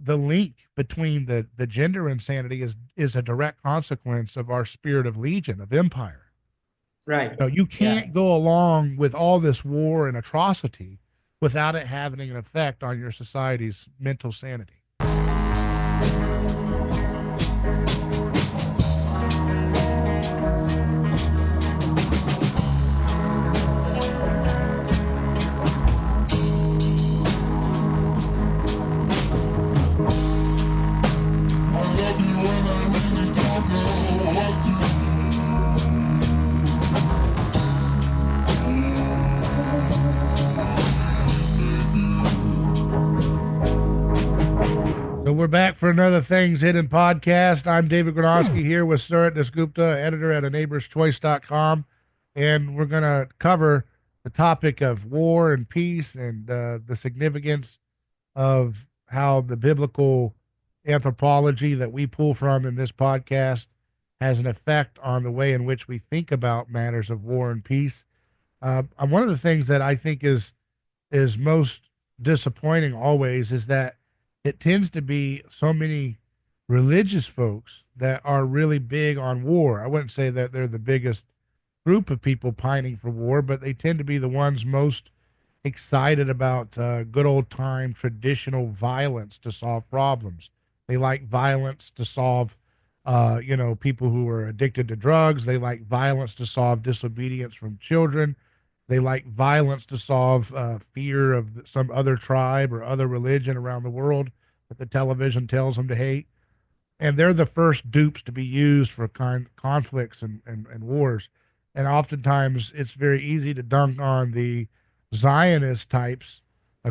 the link between the gender insanity is a direct consequence of our spirit of legion, of empire. Right. You Yeah. can't go along with all this war and atrocity without it having an effect on your society's mental sanity. So we're back for another Things Hidden podcast. I'm David Gornoski here with Surit Dasgupta, editor at a neighborschoice.com. And we're going to cover the topic of war and peace and the significance of how the biblical anthropology that we pull from in this podcast has an effect on the way in which we think about matters of war and peace. One of the things that I think is most disappointing always is that it tends to be so many religious folks that are really big on war. I wouldn't say that they're the biggest group of people pining for war, but they tend to be the ones most excited about good old time traditional violence to solve problems. They like violence to solve, people who are addicted to drugs. They like violence to solve disobedience from children. They like violence to solve fear of some other tribe or other religion around the world that the television tells them to hate. And they're the first dupes to be used for conflicts and wars. And oftentimes it's very easy to dunk on the Zionist types,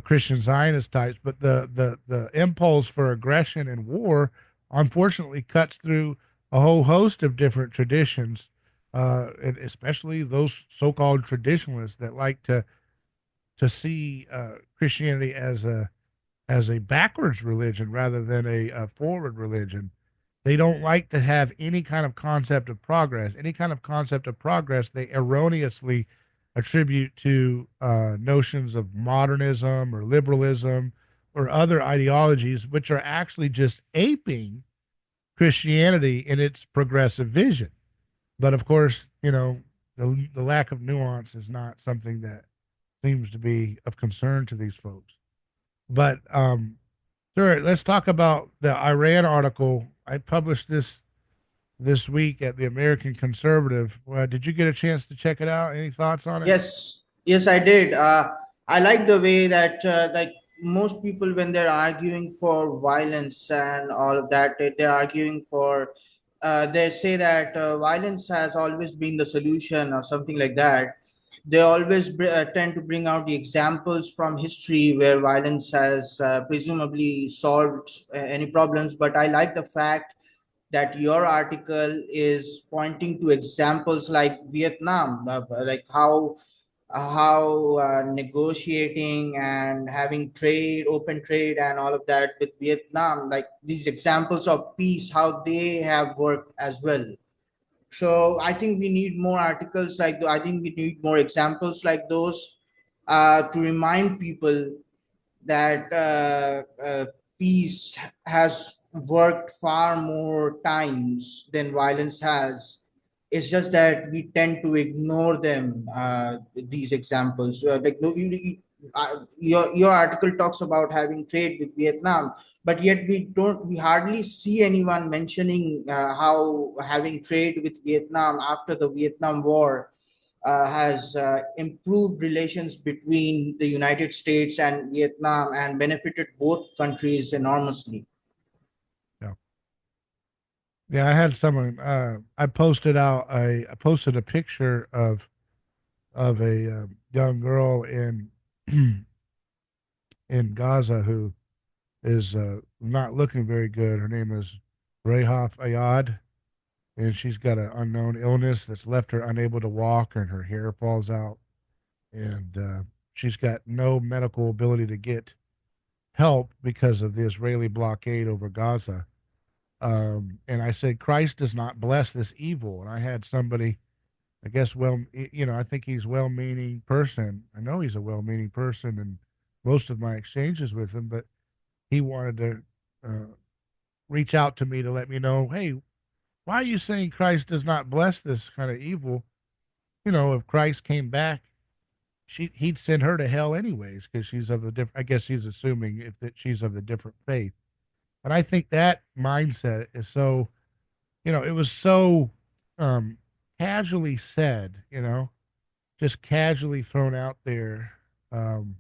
Christian Zionist types, but the impulse for aggression and war unfortunately cuts through a whole host of different traditions, and especially those so-called traditionalists that like to see Christianity as a backwards religion rather than a forward religion. They don't like to have any kind of concept of progress. Any kind of concept of progress, they erroneously attribute to notions of modernism or liberalism or other ideologies, which are actually just aping Christianity in its progressive vision. But of course, the lack of nuance is not something that seems to be of concern to these folks. But sure, let's talk about the Iran article. I published this week at the American Conservative. Did you get a chance to check it out? Any thoughts on it? Yes. Yes, I did. I like the way that like most people when they're arguing for violence and all of that, they're arguing for. They say that violence has always been the solution or something like that. They always tend to bring out the examples from history where violence has presumably solved any problems. But I like the fact that your article is pointing to examples like Vietnam, like how negotiating and having trade, open trade, and all of that with Vietnam, like these examples of peace, how they have worked as well. So I think we need more articles like I think we need more examples like those to remind people that peace has worked far more times than violence has. It's just that we tend to ignore them. These examples, like no, your article talks about having trade with Vietnam, but yet we hardly see anyone mentioning how having trade with Vietnam after the Vietnam War has improved relations between the United States and Vietnam and benefited both countries enormously. Yeah, yeah. I had someone. I posted a picture of a young girl in Gaza who is not looking very good. Her name is Rehaf Ayad, and she's got an unknown illness that's left her unable to walk, and her hair falls out, and she's got no medical ability to get help because of the Israeli blockade over Gaza. And I said, Christ does not bless this evil. And I had somebody, I guess, I think he's a well-meaning person. I know he's a well-meaning person, and most of my exchanges with him, but he wanted to reach out to me to let me know, hey, why are you saying Christ does not bless this kind of evil? You know, if Christ came back, he'd send her to hell anyways because she's of the different. I guess he's assuming if that she's of the different faith. And I think that mindset is so, it was so um, casually said, just casually thrown out there um,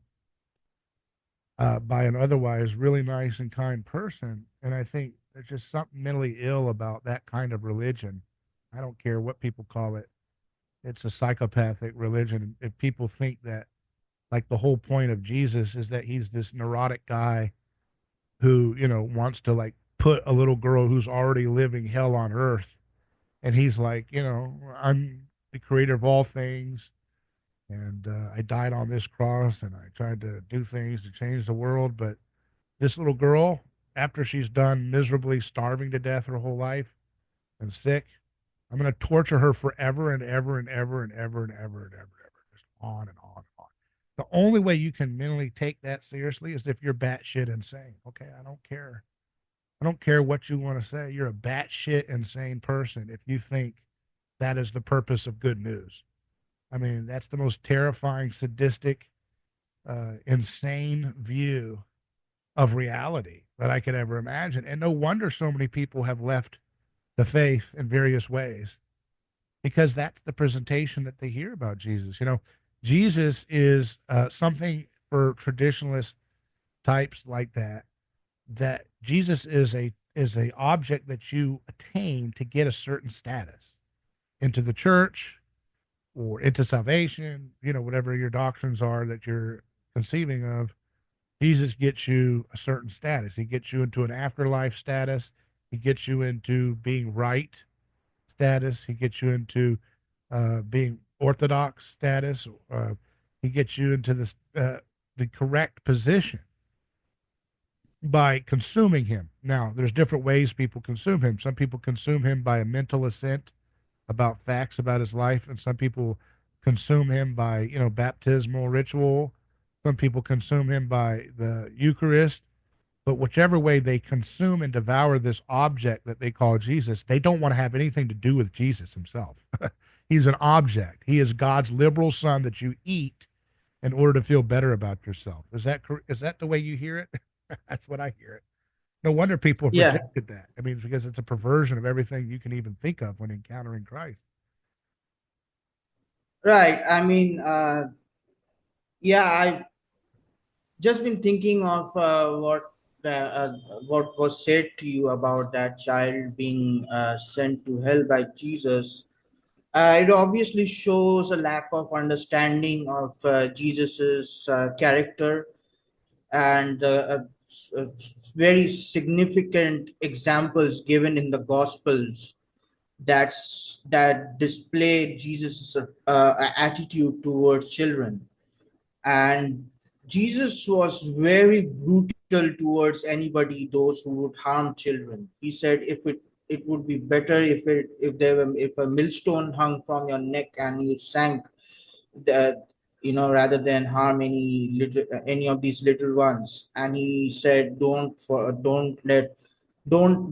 by an otherwise really nice and kind person. And I think there's just something mentally ill about that kind of religion. I don't care what people call it. It's a psychopathic religion. If people think that, like, the whole point of Jesus is that he's this neurotic guy who, wants to, like, put a little girl who's already living hell on earth. And he's like, I'm the creator of all things. And I died on this cross and I tried to do things to change the world. But this little girl, after she's done miserably starving to death her whole life and sick, I'm going to torture her forever and ever and ever and ever and ever and ever and ever, just on and on and on. The only way you can mentally take that seriously is if you're batshit insane. Okay, I don't care. I don't care what you want to say. You're a batshit insane person if you think that is the purpose of good news. I mean, that's the most terrifying, sadistic, insane view of reality that I could ever imagine. And no wonder so many people have left the faith in various ways because that's the presentation that they hear about Jesus. Jesus is something for traditionalist types like that. That Jesus is a object that you attain to get a certain status into the church or into salvation. Whatever your doctrines are that you're conceiving of. Jesus gets you a certain status. He gets you into an afterlife status. He gets you into being right status. He gets you into being orthodox status. He gets you into the correct position by consuming him. Now, there's different ways people consume him. Some people consume him by a mental assent about facts about his life, and some people consume him by, baptismal ritual. Some people consume him by the Eucharist. But whichever way they consume and devour this object that they call Jesus, they don't want to have anything to do with Jesus himself. He's an object. He is God's liberal son that you eat in order to feel better about yourself. Is that the way you hear it? That's what I hear it. No wonder people have Yeah, rejected that. I mean, it's because it's a perversion of everything you can even think of when encountering Christ. right. I mean, yeah, I just been thinking of what was said to you about that child being sent to hell by Jesus. It obviously shows a lack of understanding of Jesus's character and very significant examples given in the Gospels that display Jesus' attitude towards children. And Jesus was very brutal towards anybody, those who would harm children. He said, "It would be better if a millstone hung from your neck and you sank, that rather than harm any of these little ones." And he said, don't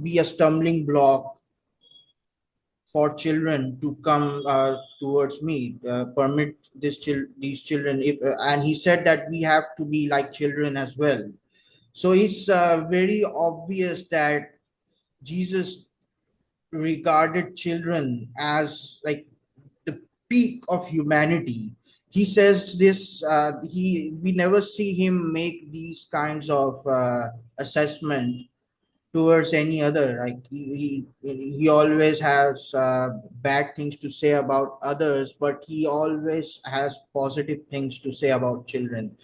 be a stumbling block for children to come towards me. Permit these children. If And he said that we have to be like children as well. So it's very obvious that Jesus regarded children as like the peak of humanity. He says this. He We never see him make these kinds of assessment towards any other. Like he always has bad things to say about others, but he always has positive things to say about children.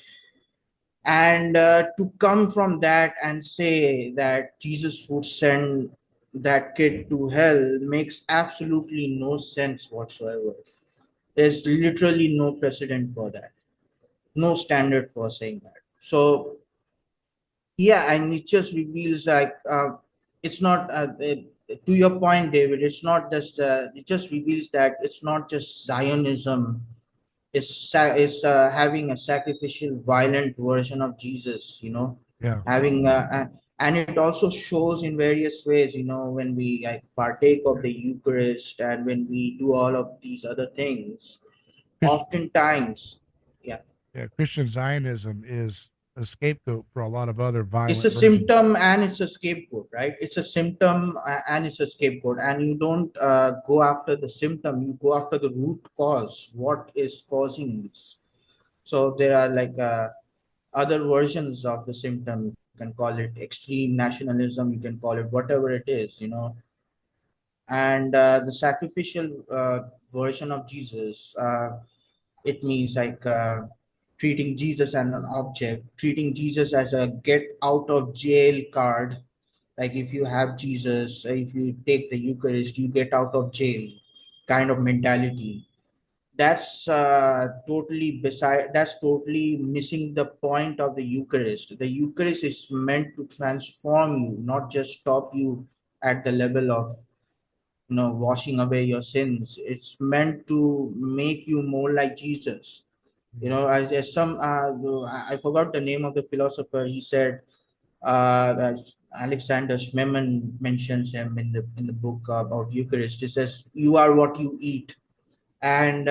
And to come from that and say that Jesus would send that kid to hell makes absolutely no sense whatsoever. There's literally no precedent for that, no standard for saying that. So yeah, and it just reveals like it's not to your point, David. It's not just it just reveals that it's not just Zionism. It's having a sacrificial, violent version of Jesus. Yeah. Having And it also shows in various ways, when we like partake of the Eucharist and when we do all of these other things, Christ- oftentimes, yeah, yeah, Christian Zionism is a scapegoat for a lot of other it's violent a versions. symptom and it's a scapegoat, right? It's a symptom and it's a scapegoat, and you don't go after the symptom, you go after the root cause. What is causing this? So there are like other versions of the symptom. You can call it extreme nationalism, you can call it whatever it is, and the sacrificial version of Jesus, it means like treating Jesus as an object, treating Jesus as a get out of jail card. Like if you have Jesus, if you take the Eucharist, you get out of jail kind of mentality. That's that's totally missing the point of the Eucharist. The Eucharist is meant to transform you, not just stop you at the level of washing away your sins. It's meant to make you more like Jesus. As some I forgot the name of the philosopher. He said that Alexander Schmemann mentions him in the book about Eucharist. He says, "You are what you eat," and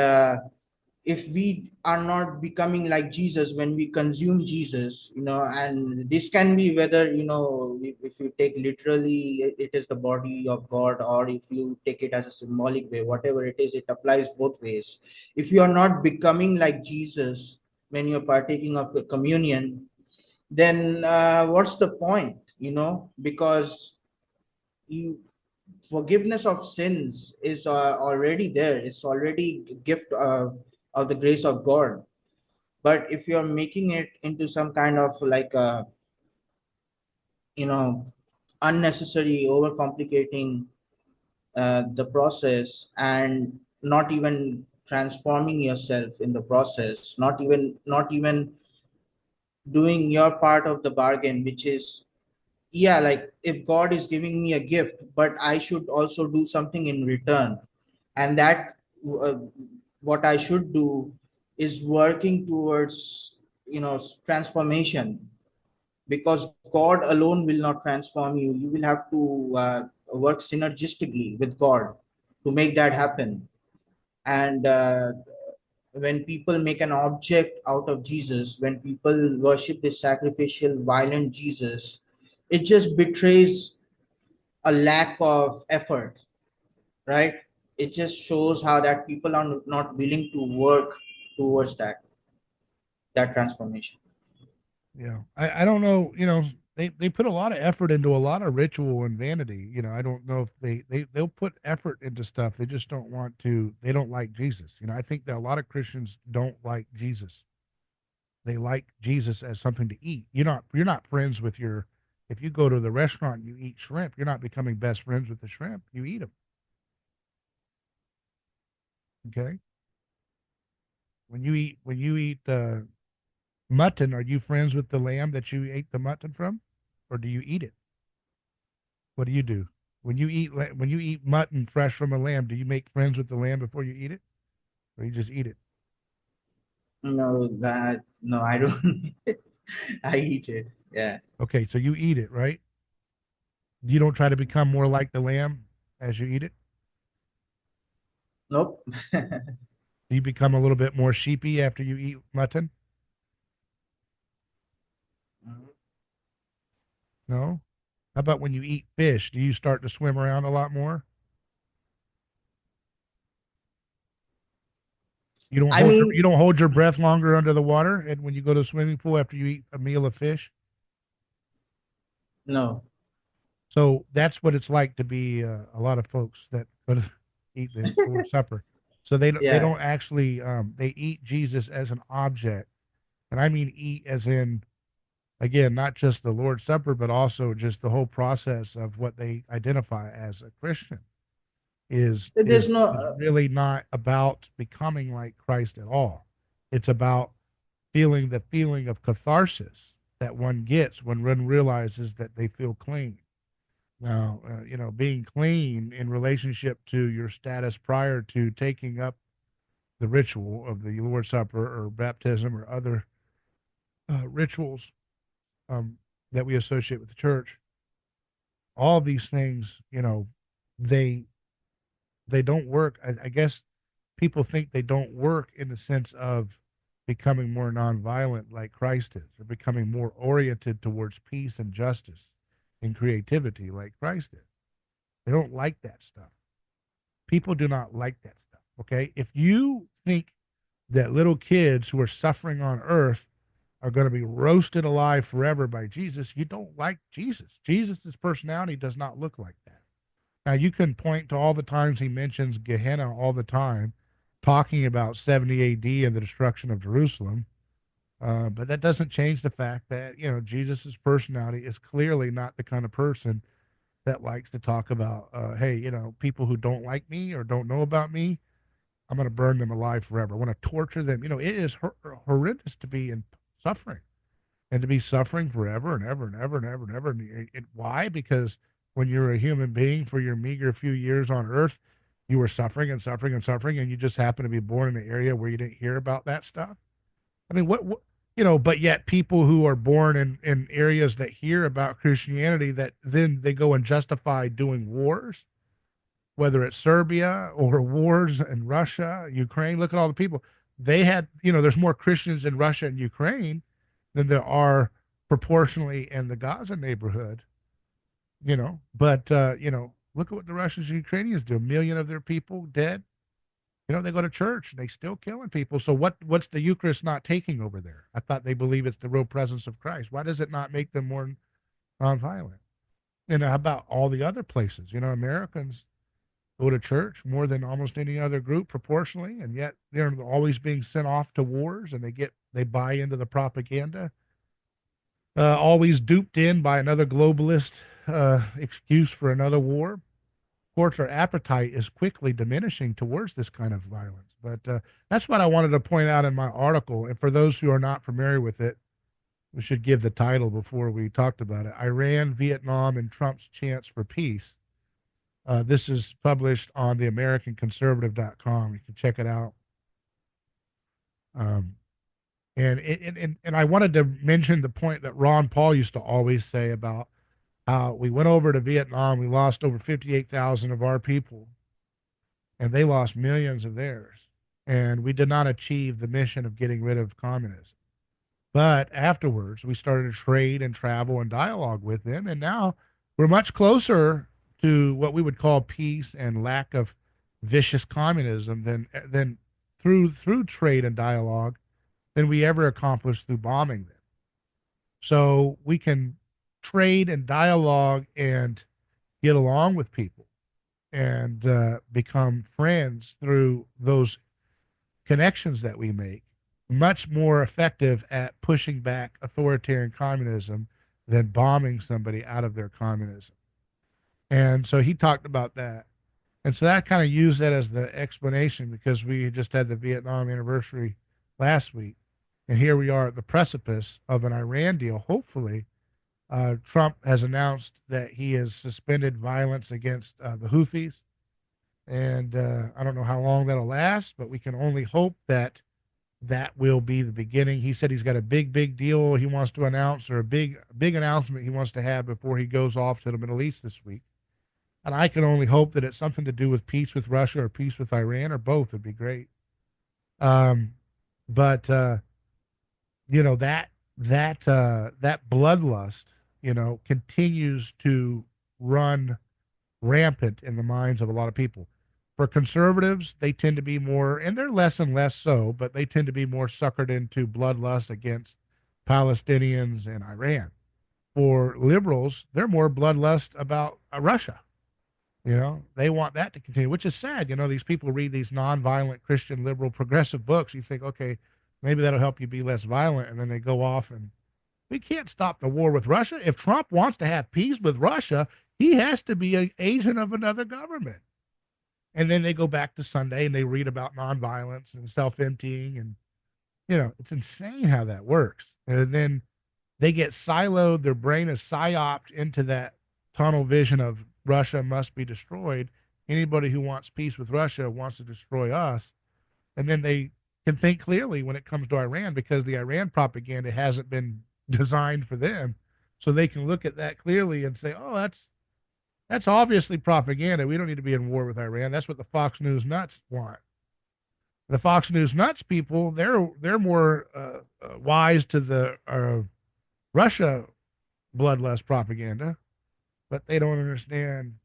if we are not becoming like Jesus when we consume Jesus, and this can be whether, if you take literally, it is the body of God, or if you take it as a symbolic way, whatever it is, it applies both ways. If you are not becoming like Jesus when you're partaking of the communion, then what's the point? Because you forgiveness of sins is already there. It's already a gift of the grace of God. But if you're making it into some kind of like you know unnecessary overcomplicating the process, and not even transforming yourself in the process, not even doing your part of the bargain, which is, yeah, like if God is giving me a gift, but I should also do something in return. And that uh, what I should do is working towards transformation, because God alone will not transform you. You will have to work synergistically with God to make that happen. And when people make an object out of Jesus, when people worship this sacrificial, violent Jesus, it just betrays a lack of effort, right? It just shows how that people are not willing to work towards that transformation. Yeah, I don't know. They put a lot of effort into a lot of ritual and vanity. I don't know if they'll put effort into stuff. They just don't want to. They don't like Jesus. I think that a lot of Christians don't like Jesus. They like Jesus as something to eat. You're not friends with your. If you go to the restaurant and you eat shrimp, you're not becoming best friends with the shrimp. You eat them. Okay. When you eat mutton, are you friends with the lamb that you ate the mutton from, or do you eat it? What do you do when you eat mutton fresh from a lamb? Do you make friends with the lamb before you eat it, or you just eat it? No, I don't. I eat it. Yeah. Okay, so you eat it, right? You don't try to become more like the lamb as you eat it. Nope. Do you become a little bit more sheepy after you eat mutton? No. How about when you eat fish? Do you start to swim around a lot more? You don't I hold your mean, you don't hold your breath longer under the water, and when you go to the swimming pool after you eat a meal of fish. no. So that's what it's like to be a lot of folks that go to eat the Lord's Supper. So they don't Yeah. actually they eat Jesus as an object, and I mean eat as in, again, not just the Lord's Supper, but also just the whole process of what they identify as a Christian is There's is no. is really not about becoming like Christ at all. It's about feeling the feeling of catharsis that one gets when one realizes that they feel clean. Now, being clean in relationship to your status prior to taking up the ritual of the Lord's Supper or baptism or other rituals, um, that we associate with the church, all of these things, they they don't work. I guess people think they don't work in the sense of becoming more nonviolent like Christ is, or becoming more oriented towards peace and justice and creativity like Christ is. They don't like that stuff. People do not like that stuff. Okay. If you think that little kids who are suffering on earth are going to be roasted alive forever by Jesus, you don't like Jesus. Jesus' personality does not look like that. Now, you can point to all the times he mentions Gehenna all the time, talking about 70 AD and the destruction of Jerusalem. But that doesn't change the fact that, Jesus' personality is clearly not the kind of person that likes to talk about, hey, people who don't like me or don't know about me, I'm going to burn them alive forever. I want to torture them. It is horrendous to be in suffering and to be suffering forever and ever and ever and ever and ever. Why? Because when you're a human being for your meager few years on earth, you were suffering and suffering and suffering, and you just happen to be born in an area where you didn't hear about that stuff. I mean, but yet people who are born in areas that hear about Christianity, that then they go and justify doing wars, whether it's Serbia or wars in Russia, Ukraine. Look at all the people. They had, there's more Christians in Russia and Ukraine than there are proportionally in the Gaza neighborhood, But, look at what the Russians and Ukrainians do. A million of their people dead. They go to church and they still killing people. So what's the Eucharist not taking over there? I thought they believe it's the real presence of Christ. Why does it not make them more nonviolent? And how about all the other places? Americans go to church more than almost any other group proportionally, and yet they're always being sent off to wars, and they buy into the propaganda, always duped in by another globalist excuse for another war. Of course, our appetite is quickly diminishing towards this kind of violence. But that's what I wanted to point out in my article. And for those who are not familiar with it, we should give the title before we talked about it: Iran, Vietnam, and Trump's Chance for Peace. This is published on the AmericanConservative.com. You can check it out. Um, and I wanted to mention the point that Ron Paul used to always say about how we went over to Vietnam, we lost over 58,000 of our people, and they lost millions of theirs. And we did not achieve the mission of getting rid of communism. But afterwards, we started to trade and travel and dialogue with them, and now we're much closer to what we would call peace and lack of vicious communism than through trade and dialogue than we ever accomplished through bombing them. So we can trade and dialogue and get along with people and become friends through those connections that we make, much more effective at pushing back authoritarian communism than bombing somebody out of their communism. And so he talked about that. And so that kind of used that as the explanation, because we just had the Vietnam anniversary last week. And here we are at the precipice of an Iran deal. Hopefully, Trump has announced that he has suspended violence against the Houthis. And I don't know how long that'll last, but we can only hope that that will be the beginning. He said he's got a big deal he wants to announce, or a big announcement he wants to have before he goes off to the Middle East this week. And I can only hope that it's something to do with peace with Russia or peace with Iran, or both would be great. But that bloodlust, continues to run rampant in the minds of a lot of people. For conservatives, they tend to be more, and they're less and less so, but they tend to be more suckered into bloodlust against Palestinians and Iran. For liberals, they're more bloodlust about Russia. They want that to continue, which is sad. These people read these nonviolent Christian liberal progressive books. You think, okay, maybe that'll help you be less violent. And then they go off, and we can't stop the war with Russia. If Trump wants to have peace with Russia, he has to be an agent of another government. And then they go back to Sunday and they read about nonviolence and self-emptying. And, it's insane how that works. And then they get siloed. Their brain is psyoped into that tunnel vision of Russia must be destroyed. Anybody who wants peace with Russia wants to destroy us. And then they can think clearly when it comes to Iran, because the Iran propaganda hasn't been designed for them. so they can look at that clearly and say, "Oh, that's obviously propaganda. We don't need to be in war with Iran." That's what the Fox News nuts want. The Fox News nuts people, they're more wise to the Russia bloodlust propaganda, but they don't understand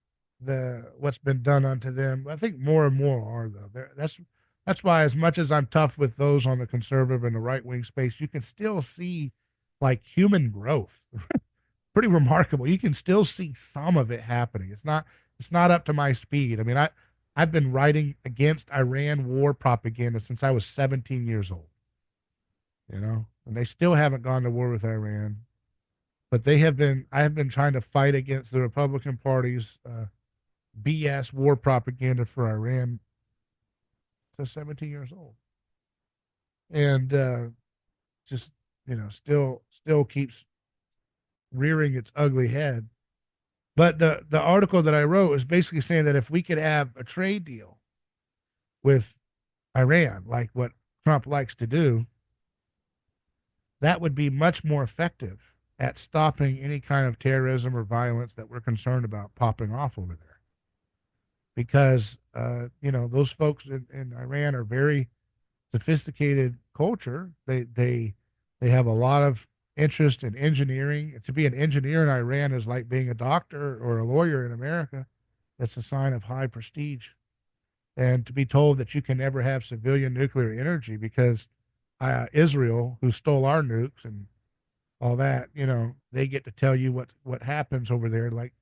the what's been done unto them. I think more and more are though. That's why, as much as I'm tough with those on the conservative and the right wing space, you can still see like human growth. Pretty remarkable. You can still see some of it happening. It's not up to my speed. I mean, I've been writing against Iran war propaganda since I was 17 years old. And they still haven't gone to war with Iran, but they have been. I have been trying to fight against the Republican Party's BS war propaganda for Iran since 17 years old, and just still keeps rearing its ugly head. But the article that I wrote is basically saying that if we could have a trade deal with Iran, like what Trump likes to do, that would be much more effective at stopping any kind of terrorism or violence that we're concerned about popping off over there. Because those folks in Iran are very sophisticated culture. They have a lot of interest in engineering. To be an engineer in Iran is like being a doctor or a lawyer in America. That's a sign of high prestige. And to be told that you can never have civilian nuclear energy because Israel, who stole our nukes and all that, they get to tell you what happens over there. Like,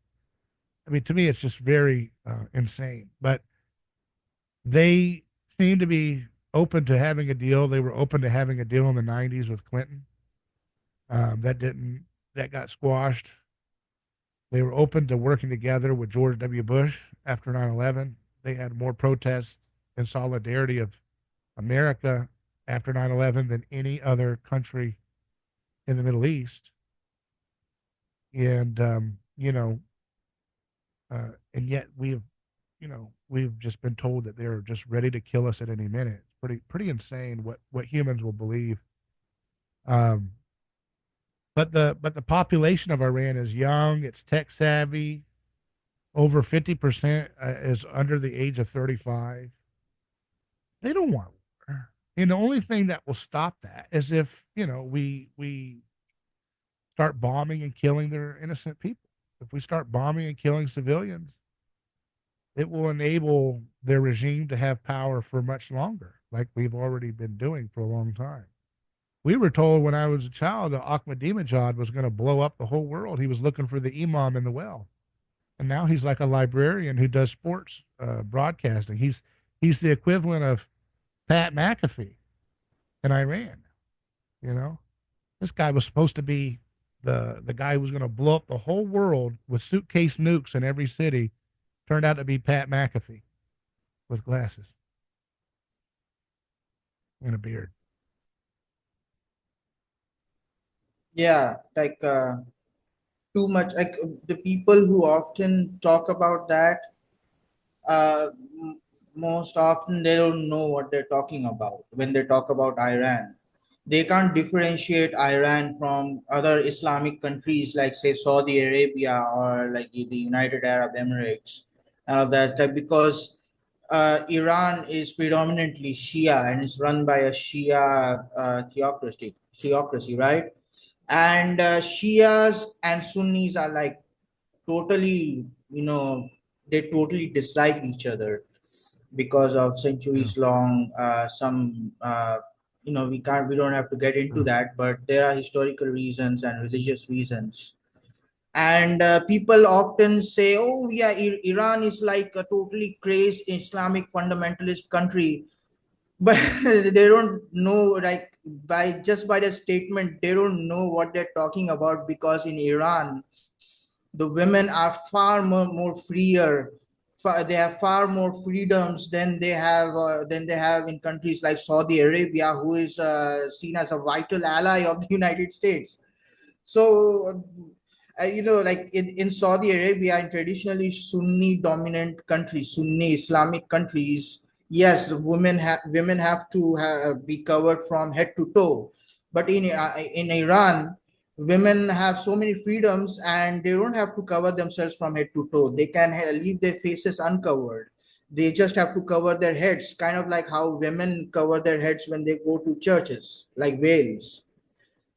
I mean, to me, it's just very insane. But they seem to be open to having a deal. They were open to having a deal in the '90s with Clinton. That got squashed. They were open to working together with George W. Bush after 9/11. They had more protests and solidarity of America after 9/11 than any other country in the Middle East. And and yet we've just been told that they're just ready to kill us at any minute. It's pretty insane what humans will believe. Um, but the population of Iran is young. It's tech savvy. Over 50% is under the age of 35. They don't want war. And the only thing that will stop that is if we start bombing and killing their innocent people. If we start bombing and killing civilians, it will enable their regime to have power for much longer, like we've already been doing for a long time. We were told when I was a child that Ahmadinejad was going to blow up the whole world. He was looking for the imam in the well, and now he's like a librarian who does sports broadcasting. He's the equivalent of Pat McAfee in Iran. You know, this guy was supposed to be the guy who was going to blow up the whole world with suitcase nukes in every city. Turned out to be Pat McAfee with glasses and a beard. Yeah, like too much. Like the people who often talk about that, uh, most often they don't know what they're talking about when they talk about Iran. They can't differentiate Iran from other Islamic countries like, say, Saudi Arabia or like the United Arab Emirates and all that, because Iran is predominantly Shia and it's run by a Shia theocracy, right? And Shias and Sunnis are like totally, they totally dislike each other because of Yeah. centuries long some we don't have to get into Yeah. that, but there are historical reasons and religious reasons. And people often say, oh yeah, Iran is like a totally crazed Islamic fundamentalist country, but they don't know, like, by the statement they don't know what they're talking about, because in Iran the women are far more freer. They have far more freedoms than they have in countries like Saudi Arabia, who is seen as a vital ally of the United States. So like in Saudi Arabia, in traditionally Sunni dominant countries, Sunni Islamic countries, yes, women have to be covered from head to toe. But in Iran, women have so many freedoms and they don't have to cover themselves from head to toe. They can leave their faces uncovered. They just have to cover their heads, kind of like how women cover their heads when they go to churches, like veils.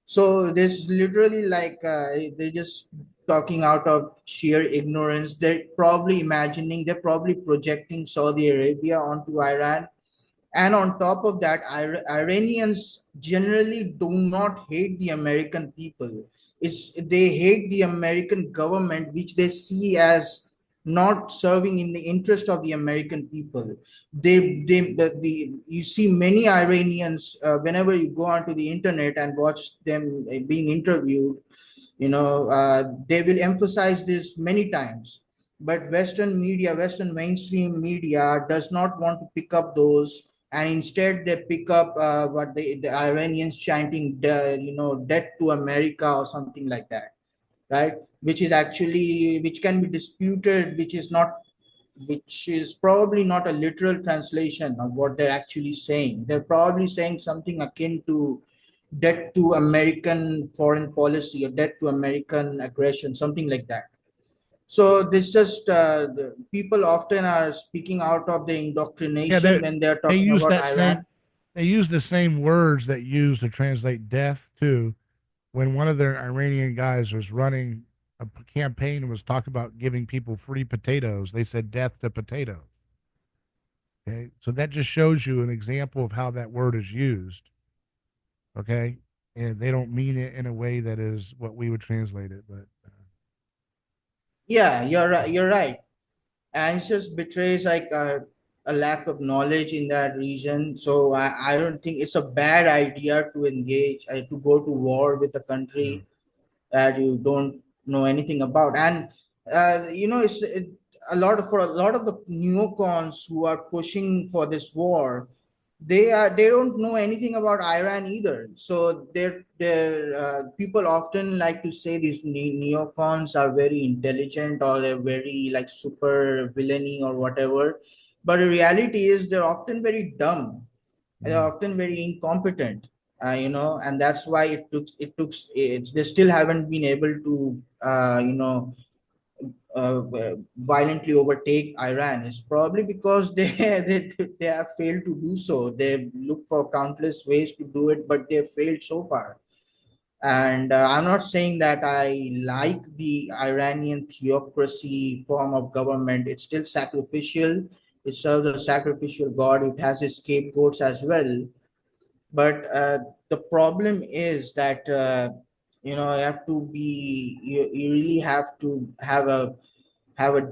So this literally like they're just talking out of sheer ignorance. They're probably imagining, they're probably projecting Saudi Arabia onto Iran. And on top of that, Iranians generally do not hate the American people. They hate the American government, which they see as not serving in the interest of the American people. You see many Iranians whenever you go onto the internet and watch them being interviewed, they will emphasize this many times. But Western media, Western mainstream media does not want to pick up those, and instead they pick up what the Iranians chanting, death to America or something like that, right? Which can be disputed, which is probably not a literal translation of what they're actually saying. They're probably saying something akin to debt to American foreign policy or debt to American aggression, something like that. So this just people often are speaking out of the Yeah, indoctrination when they're they talking use about that Iran. same they use the same words that used to translate death too. When one of their Iranian guys was running a campaign and was talking about giving people free potatoes, they said death to potatoes. Okay, so that just shows you an example of how that word is used. Okay, and they don't mean it in a way that is what we would translate it, but Yeah, you're right. You're right. And it just betrays like a lack of knowledge in that region. So I don't think it's a bad idea to engage, to go to war with a yeah, country that you don't know anything about. And for a lot of the neocons who are pushing for this war, they don't know anything about Iran either. So they're people often like to say these neocons are very intelligent or they're very like super villainy or whatever, but the reality is they're often very dumb. They're mm, often very incompetent. And that's why they still haven't been able to violently overtake Iran. Is probably because they have failed to do so. They've looked for countless ways to do it, but they've failed so far. And I'm not saying that I like the Iranian theocracy form of government. It's still sacrificial. It serves a sacrificial god. It has its scapegoats as well. But the problem is that you have to be you really have to have a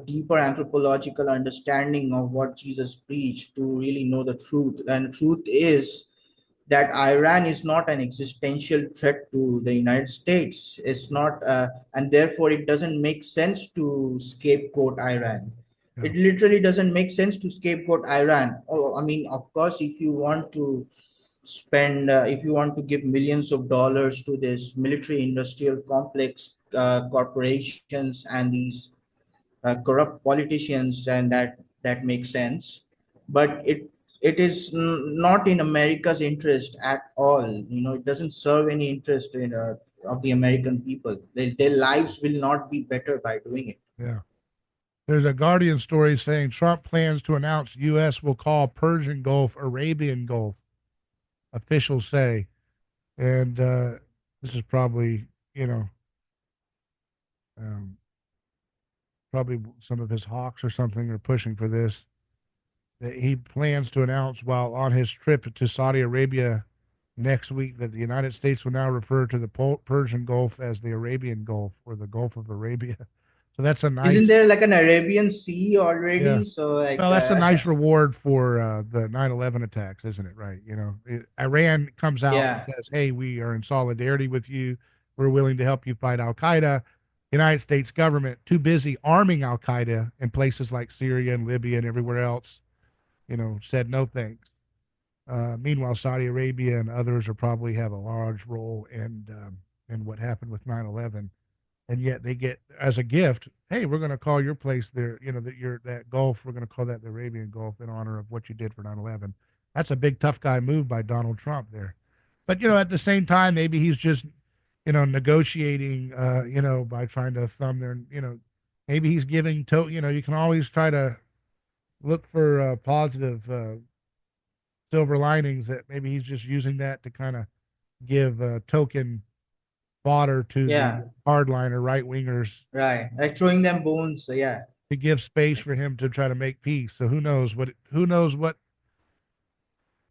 deeper anthropological understanding of what Jesus preached to really know the truth. And the truth is that Iran is not an existential threat to the United States. It's not, and therefore it doesn't make sense to scapegoat Iran. yeah, It literally doesn't make sense to scapegoat Iran. Oh, I mean, of course, if you want to give millions of dollars to this military industrial complex, corporations and these corrupt politicians, and that makes sense. But it is not in America's interest at all. It doesn't serve any interest of the American people. Their lives will not be better by doing it. yeah. There's a Guardian story saying Trump plans to announce U.S. will call Persian Gulf Arabian Gulf, officials say. And this is probably, you know, um, probably some of his hawks or something are pushing for this. That he plans to announce while on his trip to Saudi Arabia next week that the United States will now refer to the Persian Gulf as the Arabian Gulf or the Gulf of Arabia. So that's a Isn't nice, there like an Arabian Sea yeah. already? So like, Well, that's a nice reward for the 9/11 attacks, isn't it? Right? Iran comes out and yeah. says, "Hey, we are in solidarity with you. We're willing to help you fight Al Qaeda." United States government too busy arming Al Qaeda in places like Syria and Libya and everywhere else, said no thanks. Meanwhile, Saudi Arabia and others are probably have a large role in what happened with 9/11, and yet they get as a gift, hey, we're going to call your place there, that Gulf, we're going to call that the Arabian Gulf in honor of what you did for 9/11. That's a big tough guy move by Donald Trump there. But at the same time, maybe he's just negotiating, by trying to thumb their, maybe he's giving you can always try to look for positive silver linings that maybe he's just using that to kind of give token fodder to the Yeah, hardliner right wingers right. Like throwing them bones. Yeah, to give space for him to try to make peace. So who knows what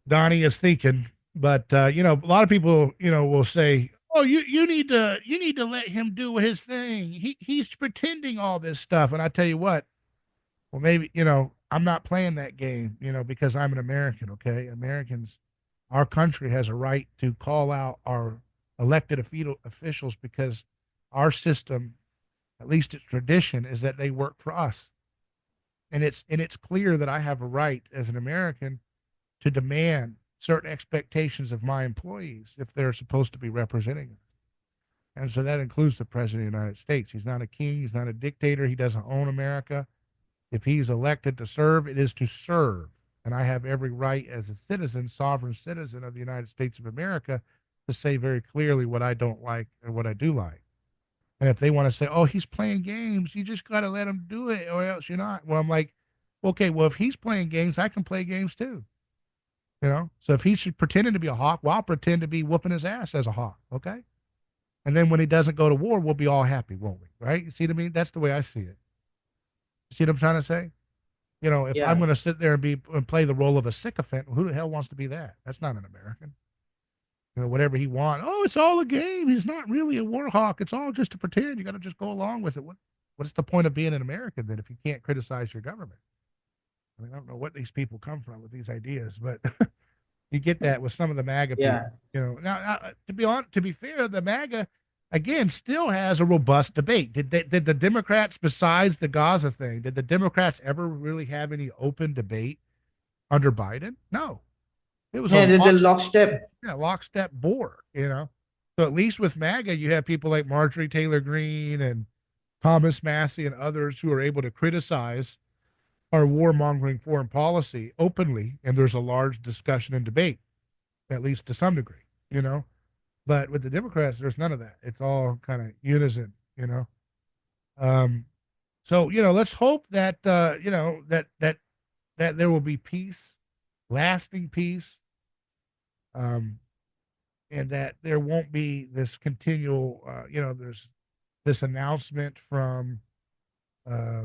Donnie is thinking. But a lot of people, will say, "Oh, you need to let him do his thing. He's pretending all this stuff." And I tell you what, well, maybe I'm not playing that game, because I'm an American. Okay, Americans, our country has a right to call out our elected officials because our system, at least its tradition, is that they work for us, and it's clear that I have a right as an American to demand certain expectations of my employees if they're supposed to be representing us. And so that includes the President of the United States. He's not a king, he's not a dictator, he doesn't own America. If he's elected to serve, it is to serve. And I have every right as a citizen, sovereign citizen of the United States of America, to say very clearly what I don't like and what I do like. And if they want to say, oh, he's playing games, you just got to let him do it or else you're not. Well, I'm like, okay, well, if he's playing games, I can play games too. So if he's pretending to be a hawk, well, I'll pretend to be whooping his ass as a hawk. Okay. And then when he doesn't go to war, we'll be all happy, won't we? Right? You see what I mean? That's the way I see it. You see what I'm trying to say? If I'm yeah, going to sit there and play the role of a sycophant, who the hell wants to be that? That's not an American. Whatever he wants. Oh, it's all a game. He's not really a war hawk. It's all just to pretend. You got to just go along with it. What's the point of being an American then if you can't criticize your government? I mean, I don't know what these people come from with these ideas, but you get that with some of the MAGA people. yeah. Now, to be fair, the MAGA again still has a robust debate. Did the Democrats, besides the Gaza thing, did the Democrats ever really have any open debate under Biden? No, it was a Yeah, the lockstep. lockstep bore. So at least with MAGA, you have people like Marjorie Taylor Greene and Thomas Massey and others who are able to criticize our warmongering foreign policy openly, and there's a large discussion and debate, at least to some degree, you know. But with the Democrats, there's none of that. It's all kind of unison. Um, so let's hope that that there will be peace, lasting peace, um, and that there won't be this continual, there's this announcement from uh,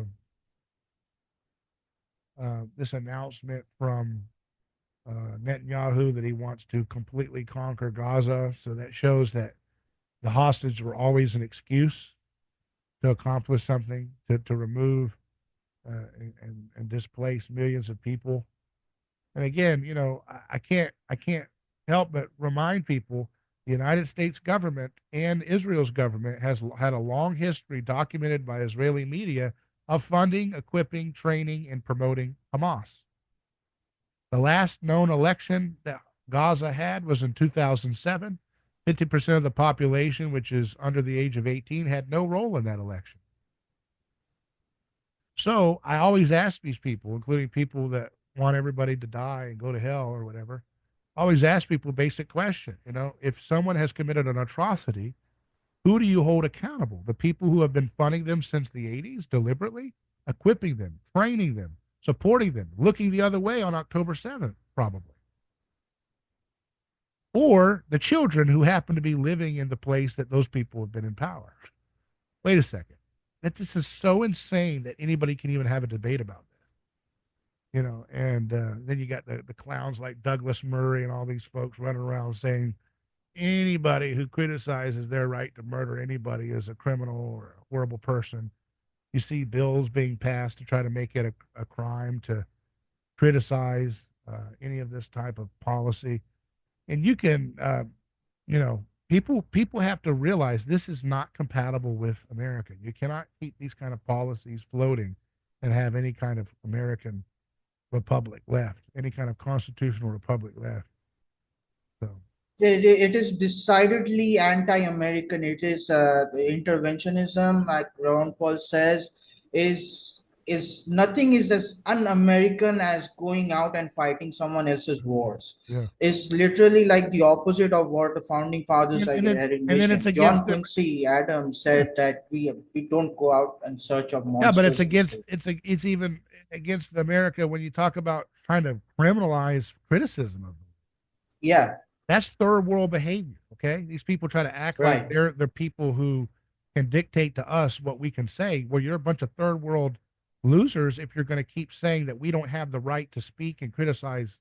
Netanyahu that he wants to completely conquer Gaza. So that shows that the hostages were always an excuse to accomplish something, to remove and displace millions of people. And again, I can't help but remind people the United States government and Israel's government has had a long history documented by Israeli media of funding, equipping, training, and promoting Hamas. The last known election that Gaza had was in 2007. 50% of the population, which is under the age of 18, had no role in that election. So I always ask these people, including people that want everybody to die and go to hell or whatever, I always ask people a basic question. If someone has committed an atrocity, who do you hold accountable? The people who have been funding them since the 80s deliberately, equipping them, training them, supporting them, looking the other way on October 7th, probably. Or the children who happen to be living in the place that those people have been in power. Wait a second. This is so insane that anybody can even have a debate about and then you got the clowns like Douglas Murray and all these folks running around saying anybody who criticizes their right to murder anybody is a criminal or a horrible person. You see bills being passed to try to make it a crime to criticize any of this type of policy. And you can, people have to realize this is not compatible with America. You cannot keep these kind of policies floating and have any kind of American republic left, any kind of constitutional republic left. So It is decidedly anti-American. It is the interventionism, like Ron Paul says, is is nothing is as un-American as going out and fighting someone else's wars. Yeah. It's literally like the opposite of what the founding fathers And, like and then had and then it's envisioned. against John the Quincy Adams yeah. said that we don't go out in search of Yeah, but it's monsters these against days. it's even against America when you talk about trying to criminalize criticism of them. Yeah, That's third world behavior. Okay, these people try to act like right. they're people who can dictate to us what we can say. Well, you're a bunch of third world losers if you're going to keep saying that we don't have the right to speak and criticize.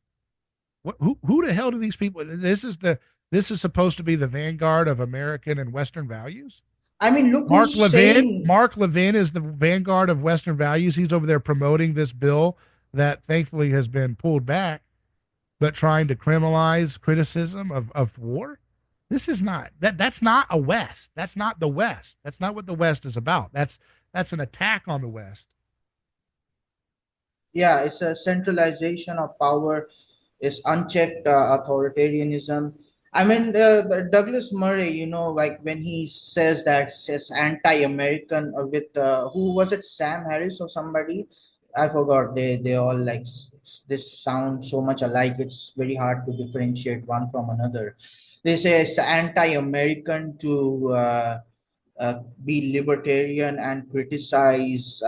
What who the hell do these people? This is supposed to be the vanguard of American and Western values. I mean, look who's saying. Mark Levin is the vanguard of Western values. He's over there promoting this bill that thankfully has been pulled back, but trying to criminalize criticism of war. This is not that's not a West. That's not the West. That's not what the West is about. That's an attack on the West. Yeah, it's a centralization of power, it's unchecked authoritarianism. I mean, Douglas Murray, like when he says that says anti-American with who was it, Sam Harris or somebody? I forgot. They all like this sound so much alike. It's very hard to differentiate one from another. They say it's anti-American to be libertarian and criticize,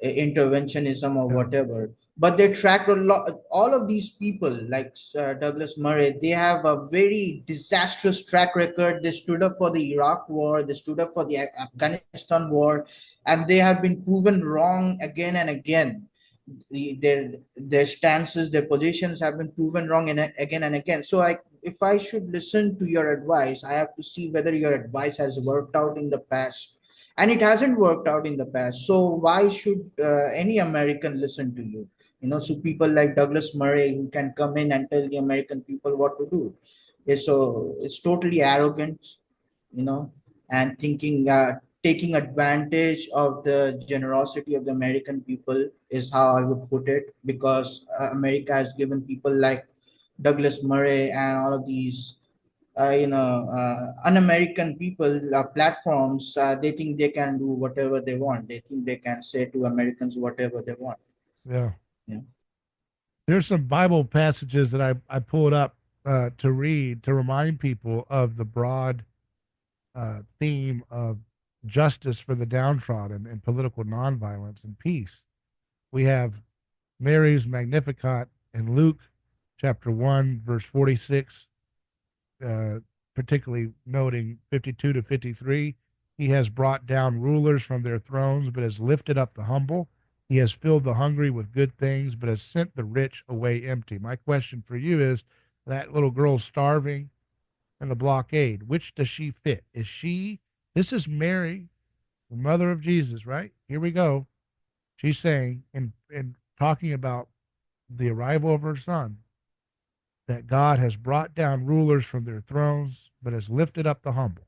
interventionism or Yeah, whatever. But they track a lot. All of these people, like Douglas Murray, they have a very disastrous track record. They stood up for the Iraq War, they stood up for the Afghanistan War, and they have been proven wrong again and again. Their stances, their positions have been proven wrong again and again. So if I should listen to your advice, I have to see whether your advice has worked out in the past, and it hasn't worked out in the past. So why should any American listen to you? So people like Douglas Murray who can come in and tell the American people what to do. So it's totally arrogant, you know, and thinking, taking advantage of the generosity of the American people is how I would put it, because America has given people like Douglas Murray and all of these, un-American people platforms. They think they can do whatever they want. They think they can say to Americans whatever they want. yeah. Yeah. There's some Bible passages that I pulled up to read to remind people of the broad theme of justice for the downtrodden and political nonviolence and peace. We have Mary's Magnificat in Luke chapter 1, verse 46, uh, particularly noting 52 to 53. He has brought down rulers from their thrones, but has lifted up the humble. He has filled the hungry with good things, but has sent the rich away empty. My question for you is that little girl starving and the blockade, which does she fit? Is she, this is Mary, the mother of Jesus, right? Here we go. She's saying, and talking about the arrival of her son, that God has brought down rulers from their thrones, but has lifted up the humble.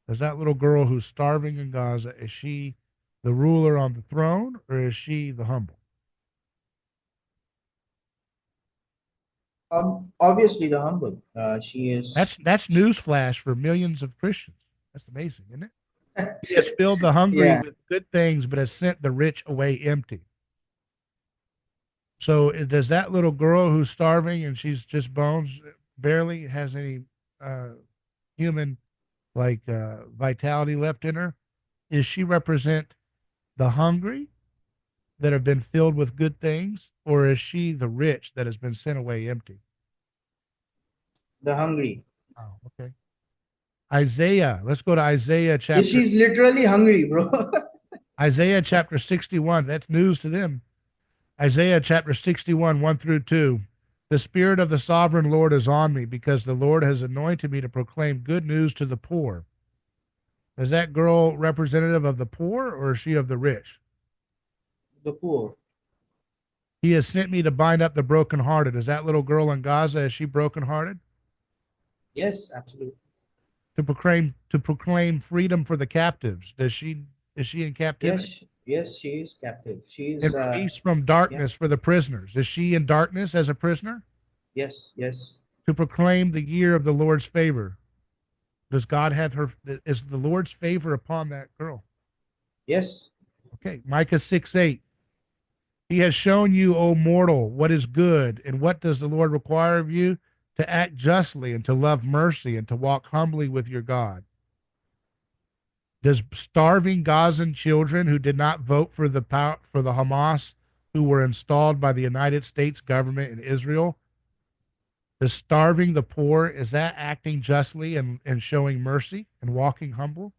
Is that little girl who's starving in Gaza, is she the ruler on the throne, or is she the humble? Obviously, the humble. She is. That's newsflash for millions of Christians. That's amazing, isn't it? He has filled the hungry Yeah. with good things, but has sent the rich away empty. So does that little girl who's starving and she's just bones, barely has any uh, human vitality left in her? Is she represent the hungry that have been filled with good things, or is she the rich that has been sent away empty? The hungry. Oh, okay. Isaiah. Let's go to She's literally hungry, bro. Isaiah chapter 61. That's news to them. Isaiah chapter 61, 1 through 2. The Spirit of the sovereign Lord is on me because the Lord has anointed me to proclaim good news to the poor. Is that girl representative of the poor, or is she of the rich? The poor. He has sent me to bind up the brokenhearted. Is that little girl in Gaza, is she brokenhearted? Yes, absolutely. To proclaim freedom for the captives. Is she in captivity? Yes, she is captive. She And is. release from Yeah. darkness for the prisoners. Is she in darkness as a prisoner? Yes, yes. To proclaim the year of the Lord's favor. Does God have her? Is the Lord's favor upon that girl? Yes. Okay, Micah 6:8. He has shown you, O mortal, what is good, and what does the Lord require of you? To act justly and to love mercy and to walk humbly with your God. Does starving Gazan children who did not vote for the Hamas, who were installed by the United States government in Israel, does starving the poor, is that acting justly and showing mercy and walking humble?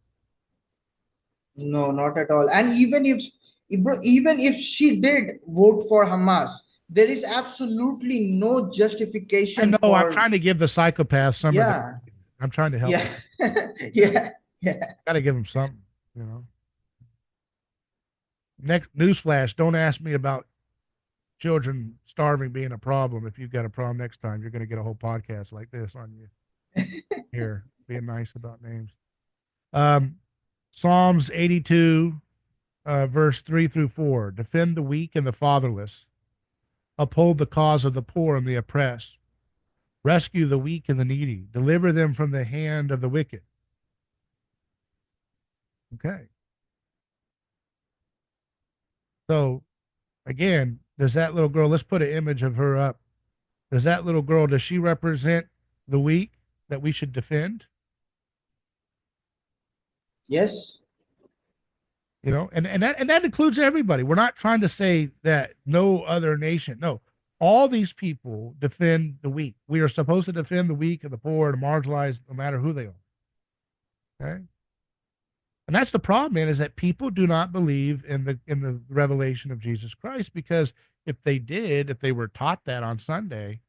No, not at all. And even if she did vote for Hamas, there is absolutely no I justification know I'm for. trying to give the psychopaths some of the. Yeah, I'm trying to help yeah, them. yeah, yeah. Got to give them something, you know. Next newsflash: don't ask me about children starving being a problem. If you've got a problem next time, you're going to get a whole podcast like this on you here, being nice about names. Um, Psalms 82, verse 3 through 4. Defend the weak and the fatherless, uphold the cause of the poor and the oppressed, rescue the weak and the needy, deliver them from the hand of the wicked. Okay. So, again, does that little girl, let's put an image of her up. Does that little girl, does she represent the weak that we should defend? Yes. You know, and that includes everybody. We're not trying to say that no other nation. No, all these people defend the weak. We are supposed to defend the weak and the poor and the marginalized, no matter who they are. Okay, and that's the problem, man, is that people do not believe in the revelation of Jesus Christ, because if they did, if they were taught that on Sunday,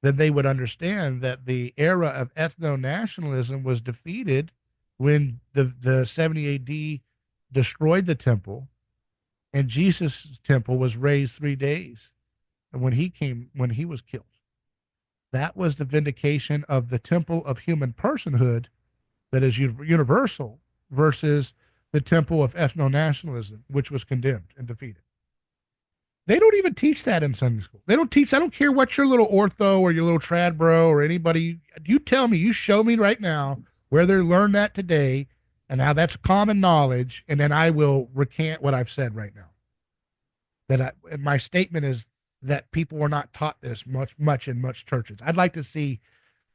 then they would understand that the era of ethno-nationalism was defeated when the 70 A.D. destroyed the temple, and Jesus' temple was raised 3 days. And when he was killed, that was the vindication of the temple of human personhood that is universal versus the temple of ethno-nationalism, which was condemned and defeated. They don't even teach that in Sunday school. They don't teach. I don't care what your little ortho or your little trad bro or anybody. You tell me. You show me right now where they learned that today, and how that's common knowledge, and then I will recant what I've said right now. And my statement is that people were not taught this much in much churches. I'd like to see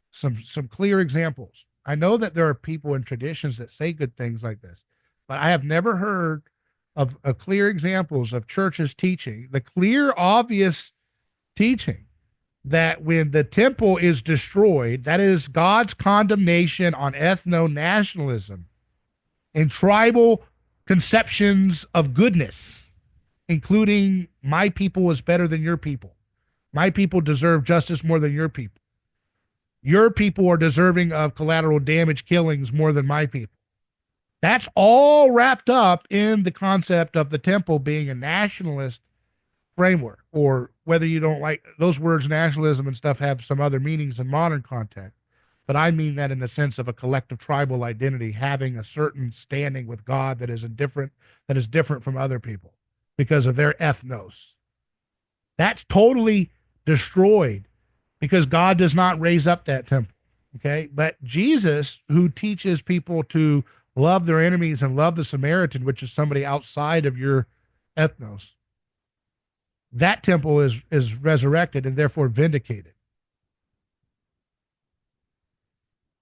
some clear examples. I know that there are people in traditions that say good things like this, but I have never heard of clear examples of churches teaching the clear, obvious teaching that when the temple is destroyed, that is God's condemnation on ethno-nationalism and tribal conceptions of goodness, including my people is better than your people. My people deserve justice more than your people. Your people are deserving of collateral damage killings more than my people. That's all wrapped up in the concept of the temple being a nationalist framework, or whether you don't like those words, nationalism and stuff, have some other meanings in modern context. But I mean that in the sense of a collective tribal identity having a certain standing with God that is different from other people because of their ethnos. That's totally destroyed because God does not raise up that temple. Okay. But Jesus, who teaches people to love their enemies and love the Samaritan, which is somebody outside of your ethnos, that temple is resurrected and therefore vindicated.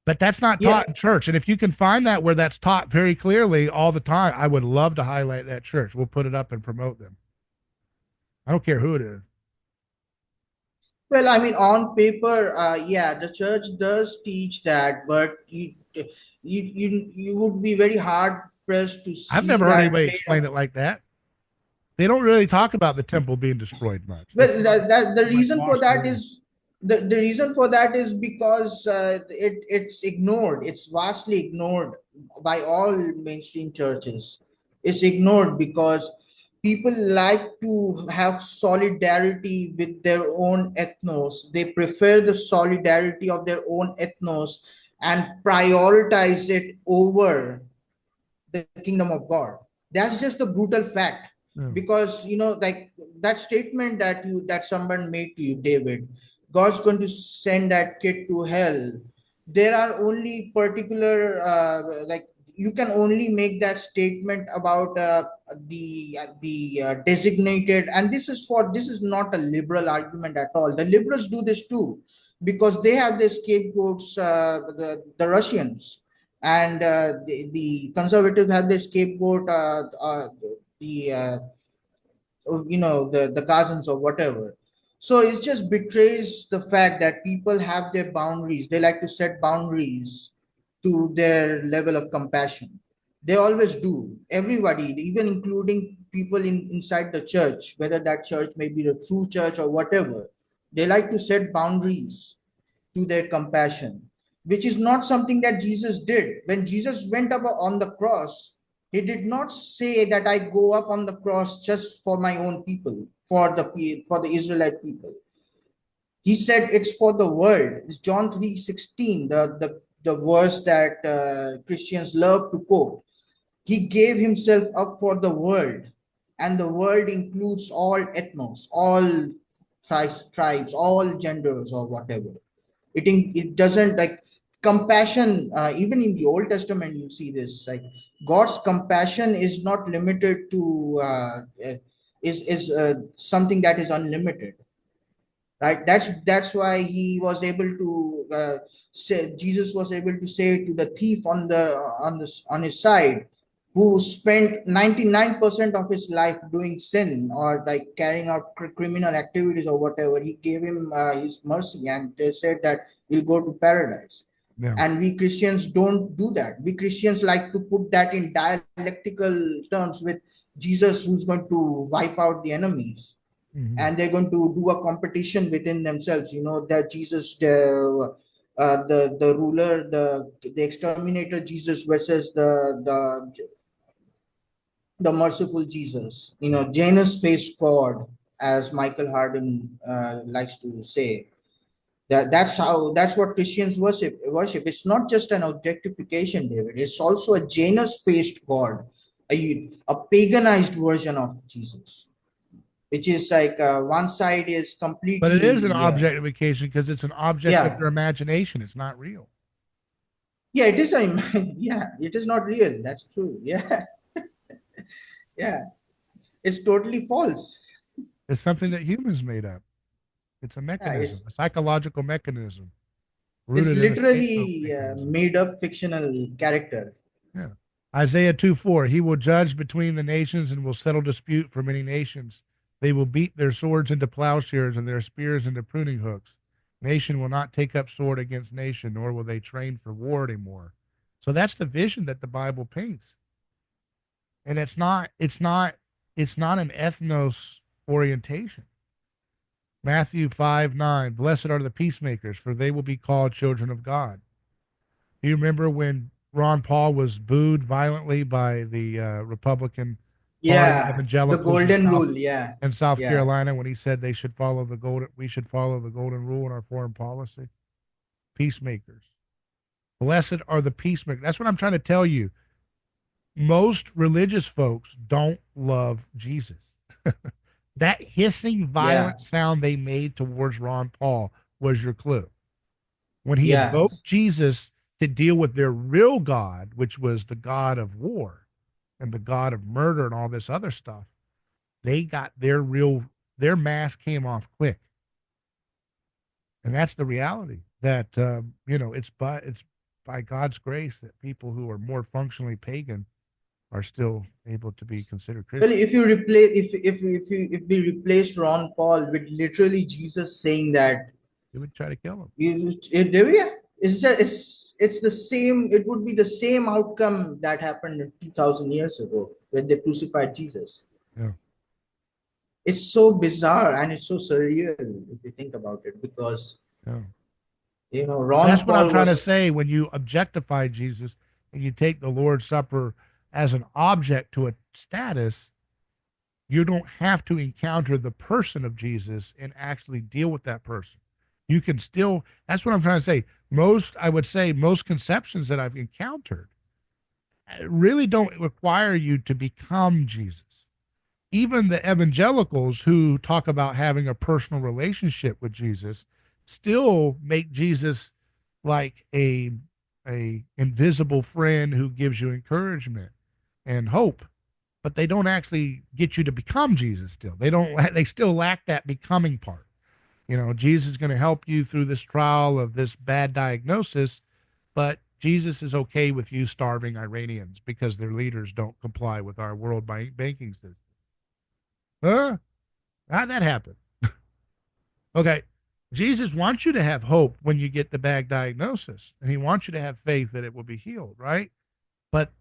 But that's not Yeah. taught in church. And if you can find that where that's taught very clearly all the time, I would love to highlight that church. We'll put it up and promote them. I don't care who it is. Well, I mean, on paper, yeah, the church does teach that, but you would be very hard pressed to I've see never heard that anybody played explain out. it like that. They don't really talk about the temple being destroyed much. They Well, say, oh, that the pretty much reason for washed that away. is the reason for that is because it's ignored. It's vastly ignored by all mainstream churches. It's ignored because people like to have solidarity with their own ethnos. They prefer the solidarity of their own ethnos and prioritize it over the kingdom of God. That's just a brutal fact. Yeah. Because like that statement that someone made to you, David, God's going to send that kid to hell. There are only particular like you can only make that statement about the designated, and this is not a liberal argument at all. The liberals do this too, because they have their scapegoats, the Russians, and the conservatives have their scapegoat, the the Gazans or whatever. So it just betrays the fact that people have their boundaries. They like to set boundaries to their level of compassion. They always do. Everybody, even including people inside the church, whether that church may be the true church or whatever, they like to set boundaries to their compassion, which is not something that Jesus did. When Jesus went up on the cross, he did not say that I go up on the cross just for my own people, for the Israelite people. He said it's for the world. It's John 3:16, the verse that Christians love to quote. He gave himself up for the world, and the world includes all ethnos, all tribes, all genders, or whatever. It doesn't like compassion. Even in the Old Testament, you see this. Like God's compassion is not limited to is something that is unlimited, right? That's why he was able to say, Jesus was able to say to the thief on his side, who spent 99% of his life doing sin or like carrying out criminal activities or whatever. He gave him his mercy, and they said that he'll go to paradise. Yeah. And we Christians don't do that. We Christians like to put that in dialectical terms with Jesus, who's going to wipe out the enemies, Mm-hmm. and they're going to do a competition within themselves. That Jesus, the ruler, the exterminator Jesus versus the merciful Jesus. Janus faced God, as Michael Harden likes to say. That's what Christians worship. It's not just an objectification, David. It's also a Janus faced God, a paganized version of Jesus, which is like one side is But it is an completely objectification because it's an object of yeah, their imagination. It's not real. yeah, it is a yeah, it is not real. That's true. Yeah. Yeah, it's totally false. It's something that humans made up. It's a Yeah, mechanism, a psychological mechanism it's rooted in a scapegoat literally mechanism. made up fictional character. Yeah. Isaiah 2:4, he will judge between the nations and will settle dispute for many nations. They will beat their swords into plowshares and their spears into pruning hooks. Nation will not take up sword against nation, nor will they train for war anymore. So that's the vision that the Bible paints. And it's not an ethnos orientation. Matthew 5:9, blessed are the peacemakers, for they will be called children of God. Do you remember when Ron Paul was booed violently by the Republican Party Yeah, the evangelicals golden rule. Yeah, in South yeah, Carolina when he said we should follow the golden rule in our foreign policy? Peacemakers. Blessed are the peacemakers. That's what I'm trying to tell you. Most religious folks don't love Jesus. That hissing, yeah, violent sound they made towards Ron Paul was your clue. When he yeah, invoked Jesus to deal with their real God, which was the God of war and the God of murder and all this other stuff, they got their mask came off quick. And that's the reality that, it's by God's grace that people who are more functionally pagan are still able to be considered well, Christian. if you replace if we replaced Ron Paul with literally Jesus saying that They would try to kill him. yeah, it's just it's the same. It would be the same outcome that happened 2,000 years ago when they crucified Jesus. Yeah. It's so bizarre and it's so surreal if you think about it, because Yeah. Ron That's what I'm Paul trying to was say. When you objectify Jesus and you take the Lord's Supper as an object to a status, you don't have to encounter the person of Jesus and actually deal with that person. You can still, that's what I'm trying to say. I would say, most conceptions that I've encountered really don't require you to become Jesus. Even the evangelicals who talk about having a personal relationship with Jesus still make Jesus like a invisible friend who gives you encouragement and hope, but they don't actually get you to become Jesus still. They still lack that becoming part. Jesus is going to help you through this trial of this bad diagnosis, but Jesus is okay with you starving Iranians because their leaders don't comply with our world banking system. Huh? How'd that happen? Okay. Jesus wants you to have hope when you get the bad diagnosis, and he wants you to have faith that it will be healed, right? But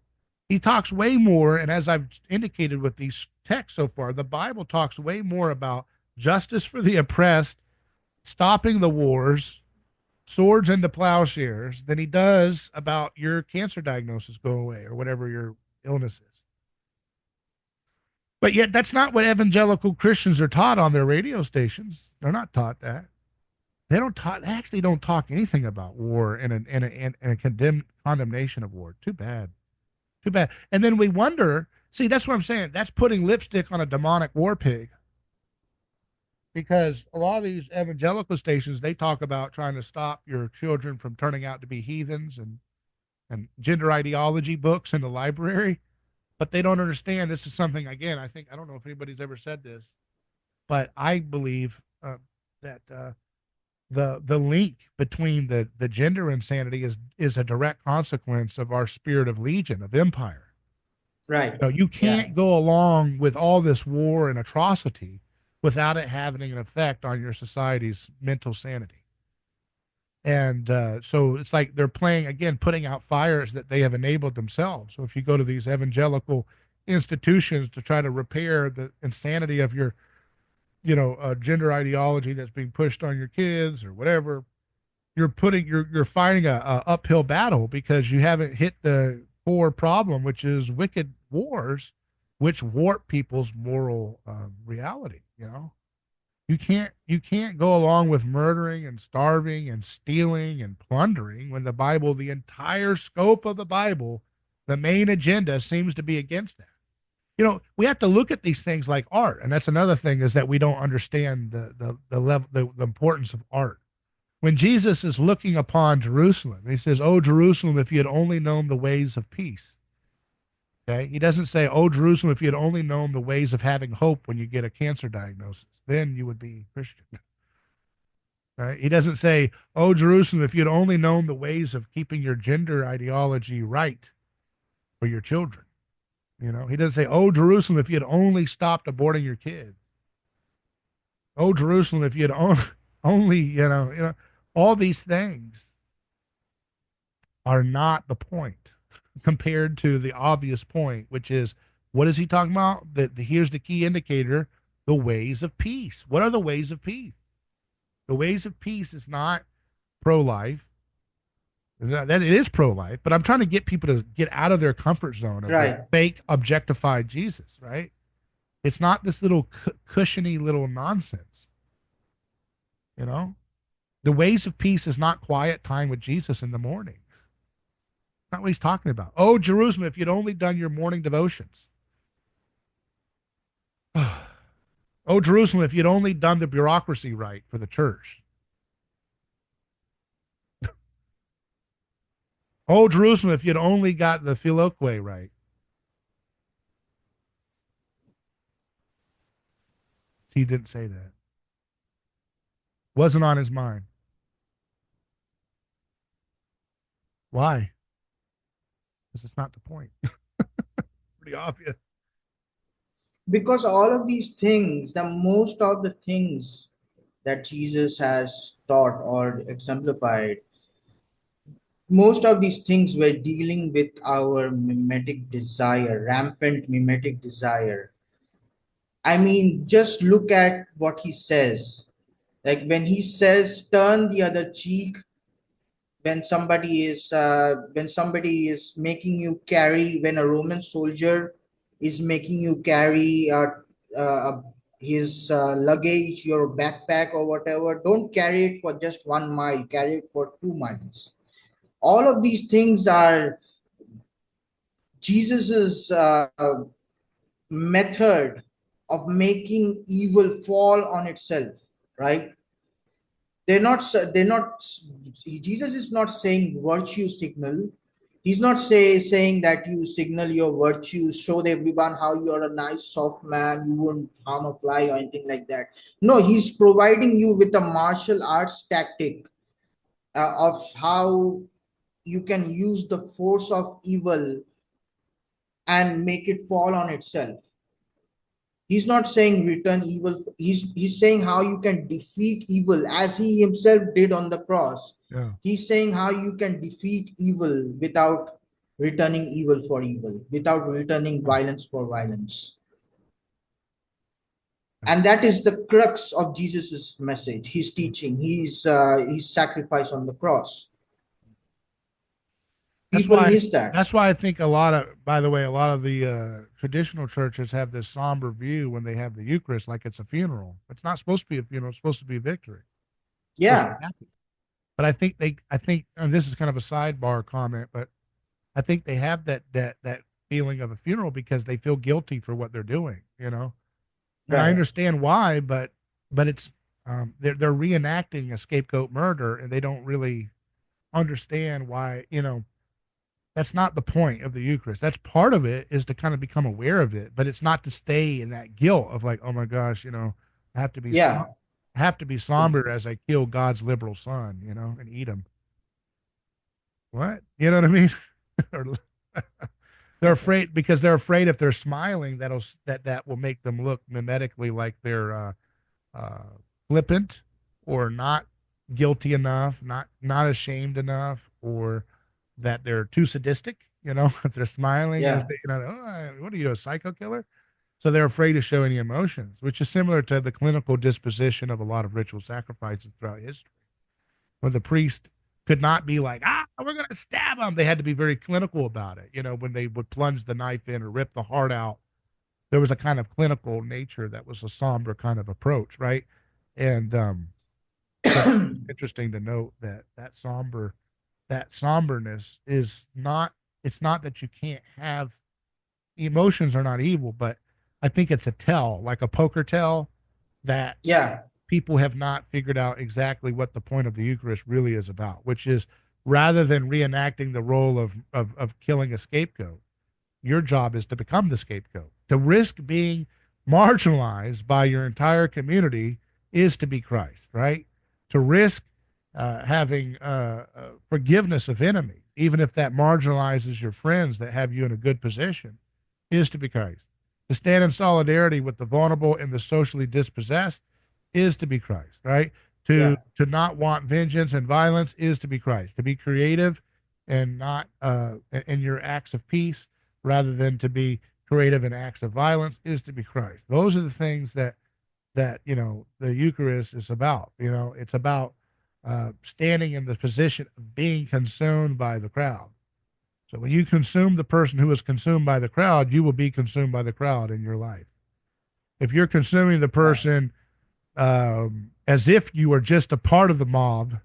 he talks way more, and as I've indicated with these texts so far, the Bible talks way more about justice for the oppressed, stopping the wars, swords into plowshares, than he does about your cancer diagnosis go away or whatever your illness is. But yet, that's not what evangelical Christians are taught on their radio stations. They're not taught that. They actually don't talk anything about war and a condemnation of war. Too bad. Too bad. And then we wonder, see, that's what I'm saying. That's putting lipstick on a demonic war pig. Because a lot of these evangelical stations, they talk about trying to stop your children from turning out to be heathens and gender ideology books in the library. But they don't understand this is something, again, I don't know if anybody's ever said this, but I believe that the link between the gender insanity is a direct consequence of our spirit of legion, of empire. Right. You Yeah. can't go along with all this war and atrocity without it having an effect on your society's mental sanity. And so it's like they're playing, again, putting out fires that they have enabled themselves. So if you go to these evangelical institutions to try to repair the insanity of your, gender ideology that's being pushed on your kids or whatever, you're fighting a uphill battle because you haven't hit the core problem, which is wicked wars, which warp people's moral reality. You can't go along with murdering and starving and stealing and plundering when the Bible, the entire scope of the Bible, the main agenda seems to be against that. We have to look at these things like art, and that's another thing is that we don't understand the level, the importance of art. When Jesus is looking upon Jerusalem, he says, "Oh Jerusalem, if you had only known the ways of peace." Okay, he doesn't say, "Oh Jerusalem, if you had only known the ways of having hope when you get a cancer diagnosis, then you would be Christian." Right? He doesn't say, "Oh Jerusalem, if you'd only known the ways of keeping your gender ideology right for your children." He doesn't say, "Oh Jerusalem, if you had only stopped aborting your kids." "Oh Jerusalem, if you had only, all these things are not the point compared to the obvious point, which is what is he talking about? Here's the key indicator: the ways of peace. What are the ways of peace? The ways of peace is not pro-life. That it is pro-life, but I'm trying to get people to get out of their comfort zone of this Right. fake objectified Jesus, right? It's not this little cushiony little nonsense, you know. The ways of peace is not quiet time with Jesus in the morning. Not what he's talking about. Oh, Jerusalem, if you'd only done your morning devotions. Oh, Jerusalem, if you'd only done the bureaucracy right for the church. Oh, Jerusalem, if you'd only got the Philoque right. He didn't say that. Wasn't on his mind. Why? Because it's not the point. Pretty obvious. Because all of these things, the most of the things that Jesus has taught or exemplified, most of these things were dealing with our mimetic desire, rampant mimetic desire. I mean, just look at what he says. Like when he says, turn the other cheek, when somebody is making you carry, when a Roman soldier is making you carry uh, his luggage, your backpack or whatever, don't carry it for just 1 mile, carry it for 2 miles. All of these things are Jesus's method of making evil fall on itself, right? they're not Jesus is not saying virtue signal. He's not saying that you signal your virtue, show everyone how you're a nice soft man, you won't harm a fly or anything like that. No, he's providing you with a martial arts tactic of how you can use the force of evil and make it fall on itself. He's not saying return evil. He's saying how you can defeat evil as he himself did on the cross. Yeah. He's saying how you can defeat evil without returning evil for evil, without returning violence for violence. And that is the crux of Jesus's message. His teaching, his sacrifice on the cross. That's People why miss that. that's why I think a lot of, by the way, a lot of the traditional churches have this somber view when they have the Eucharist, like it's a funeral. It's not supposed to be a funeral. It's supposed to be victory. It's supposed to Yeah, be happy. But I think, and this is kind of a sidebar comment, but I think they have that feeling of a funeral because they feel guilty for what they're doing, you know. And I right. understand why, but it's they're reenacting a scapegoat murder, and they don't really understand why, you know. That's not the point of the Eucharist. That's part of it, is to kind of become aware of it, but it's not to stay in that guilt of like, oh my gosh, you know, I have to be Yeah, I have to be somber as I kill God's liberal son, you know, and eat him. What? You know what I mean? Or they're afraid because they're afraid if they're smiling, that will make them look mimetically like they're uh, flippant or not guilty enough, not ashamed enough, or that they're too sadistic. You know, if they're smiling as yeah, they, you know, oh, what are you, a psycho killer? So they're afraid to show any emotions, which is similar to the clinical disposition of a lot of ritual sacrifices throughout history, when the priest could not be like, we're going to stab them. They had to be very clinical about it. You know, when they would plunge the knife in or rip the heart out, there was a kind of clinical nature that was a somber kind of approach, right? And so it's interesting to note that somberness is not, it's not that you can't have, emotions are not evil, but I think it's a tell, like a poker tell, that yeah, people have not figured out exactly what the point of the Eucharist really is about, which is, rather than reenacting the role of killing a scapegoat, your job is to become the scapegoat. To risk being marginalized by your entire community is to be Christ, right? To risk having forgiveness of enemies, even if that marginalizes your friends that have you in a good position, is to be Christ. To stand in solidarity with the vulnerable and the socially dispossessed is to be Christ, right? yeah, To not want vengeance and violence is to be Christ. To be creative and not in your acts of peace, rather than to be creative in acts of violence, is to be Christ. Those are the things that you know the Eucharist is about. You know, it's about standing in the position of being consumed by the crowd. So when you consume the person who is consumed by the crowd, you will be consumed by the crowd in your life. If you're consuming the right. person as if you are just a part of the mob,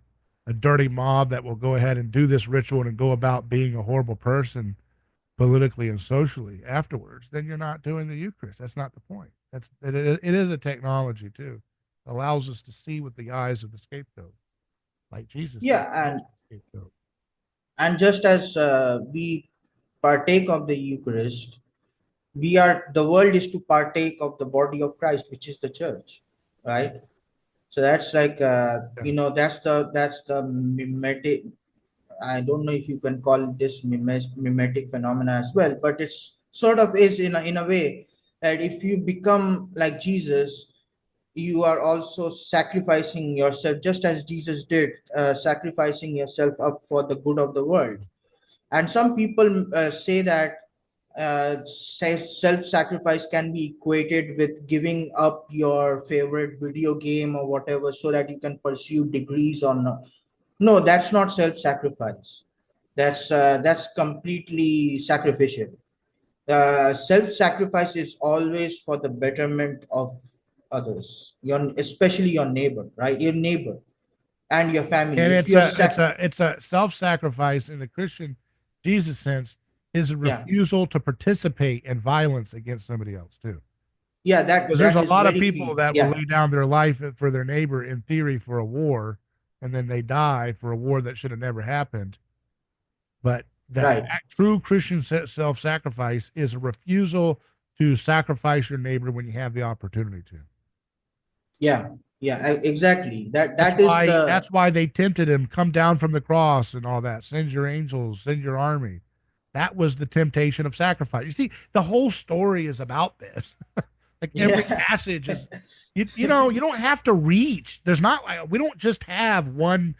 a dirty mob that will go ahead and do this ritual and go about being a horrible person politically and socially afterwards, then you're not doing the Eucharist. That's not the point. It is a technology too. It allows us to see with the eyes of the scapegoat, like Jesus saw Yeah, the scapegoat. and just as we partake of the Eucharist, the world is to partake of the body of Christ, which is the church, right? So that's like Yeah. that's the mimetic. I don't know if you can call this mimetic phenomena as well, but it's sort of is in a way that if you become like Jesus, you are also sacrificing yourself, just as Jesus did, sacrificing yourself up for the good of the world. And some people say that self-sacrifice can be equated with giving up your favorite video game or whatever so that you can pursue degrees or not. No, that's not self-sacrifice. That's completely sacrificial. Self-sacrifice is always for the betterment of others, especially your neighbor, right? Your neighbor and your family. And If you're it's a self-sacrifice in the Christian Jesus sense, is a yeah, refusal to participate in violence against somebody else too. yeah, Because there's that a is lot of very people key. that will Yeah, lay down their life for their neighbor in theory for a war, and then they die for a war that should have never happened. But that Right. true Christian self-sacrifice is a refusal to sacrifice your neighbor when you have the opportunity to. Yeah. Yeah. Exactly. That That's that is why the that's why they tempted him, come down from the cross and all that. Send your angels, send your army. That was the temptation of sacrifice. You see, the whole story is about this. Like every yeah. passage is, you know, you don't have to reach. There's not like we don't just have one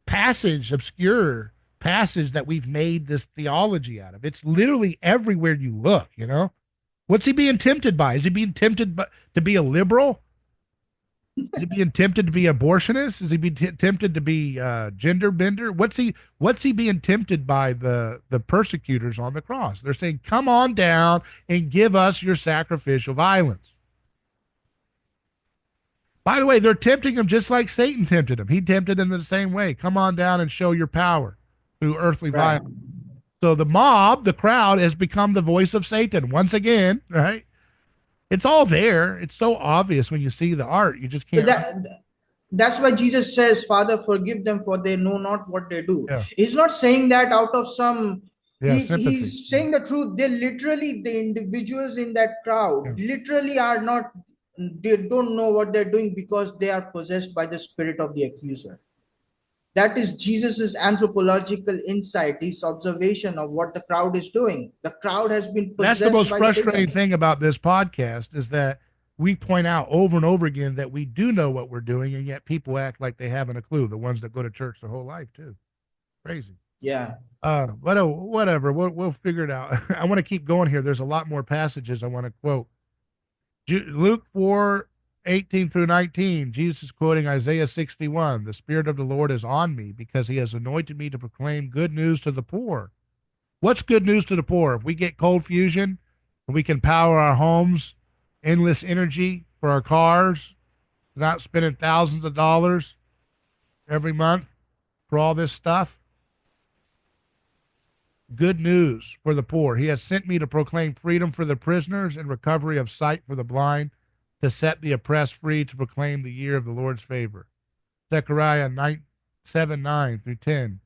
passage, obscure passage that we've made this theology out of. It's literally everywhere you look, you know? What's he being tempted by? Is he being tempted to be a liberal? Is he being tempted to be abortionist? Is he being tempted to be gender bender? What's he being tempted by the persecutors on the cross? They're saying, "Come on down and give us your sacrificial violence." By the way, they're tempting him just like Satan tempted him. He tempted him in the same way. Come on down and show your power through earthly Right. violence. So the mob, the crowd, has become the voice of Satan once again, right? It's all there. It's so obvious when you see the art. You just So can't. that's why Jesus says, Father, forgive them, for they know not what they do. Yeah, He's not saying that out of some, yeah, sympathy. he's saying the truth. They literally, the individuals in that crowd Yeah. literally are not, they don't know what they're doing because they are possessed by the spirit of the accuser. That is Jesus's anthropological insight, his observation of what the crowd is doing. The crowd has been That's the possessed most by frustrating Satan. thing about this podcast is that we point out over and over again that we do know what we're doing, and yet people act like they haven't a clue. The ones that go to church their whole life too. Crazy. Yeah. Whatever. We'll figure it out. I want to keep going here. There's a lot more passages I want to quote. Luke 4:18 through 19. Jesus is quoting Isaiah 61. The Spirit of the Lord is on me because he has anointed me to proclaim good news to the poor. What's good news to the poor? If we get cold fusion, we can power our homes, endless energy for our cars, not spending thousands of dollars every month for all this stuff. Good news for the poor. He has sent me to proclaim freedom for the prisoners and recovery of sight for the blind, to set the oppressed free, to proclaim the year of the Lord's favor. Zechariah 7:9 through 10.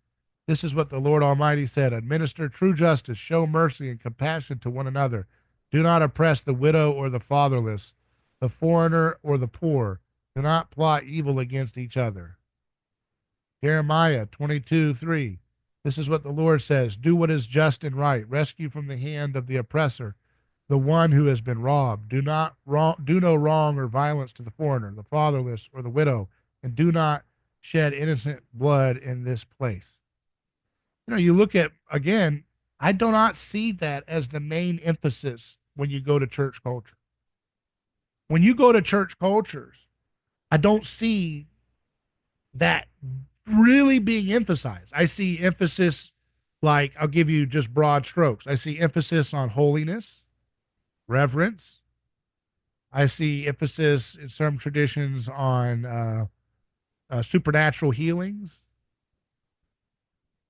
This is what the Lord Almighty said: administer true justice, show mercy and compassion to one another. Do not oppress the widow or the fatherless, the foreigner or the poor. Do not plot evil against each other. Jeremiah 22:3. This is what the Lord says: do what is just and right. Rescue from the hand of the oppressor the one who has been robbed. Do no wrong or violence to the foreigner, the fatherless, or the widow, and do not shed innocent blood in this place. You know, you look at, again, I do not see that as the main emphasis when you go to church culture. When you go to church cultures, I don't see that really being emphasized. I see emphasis, like, I'll give you just broad strokes. I see emphasis on holiness, reverence. I see emphasis in some traditions on supernatural healings,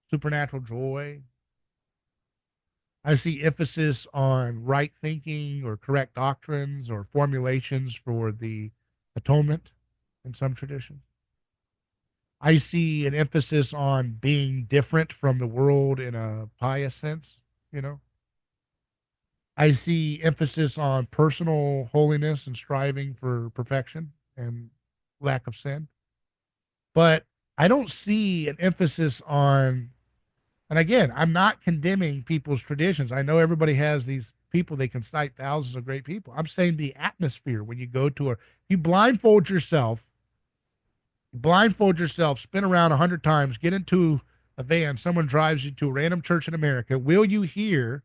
supernatural joy. I see emphasis on right thinking or correct doctrines or formulations for the atonement in some traditions. I see an emphasis on being different from the world in a pious sense, you know. I see emphasis on personal holiness and striving for perfection and lack of sin. But I don't see an emphasis on, and again, I'm not condemning people's traditions. I know everybody has these people, they can cite thousands of great people. I'm saying the atmosphere when you go to you blindfold yourself, spin around 100 times, get into a van, someone drives you to a random church in America. Will you hear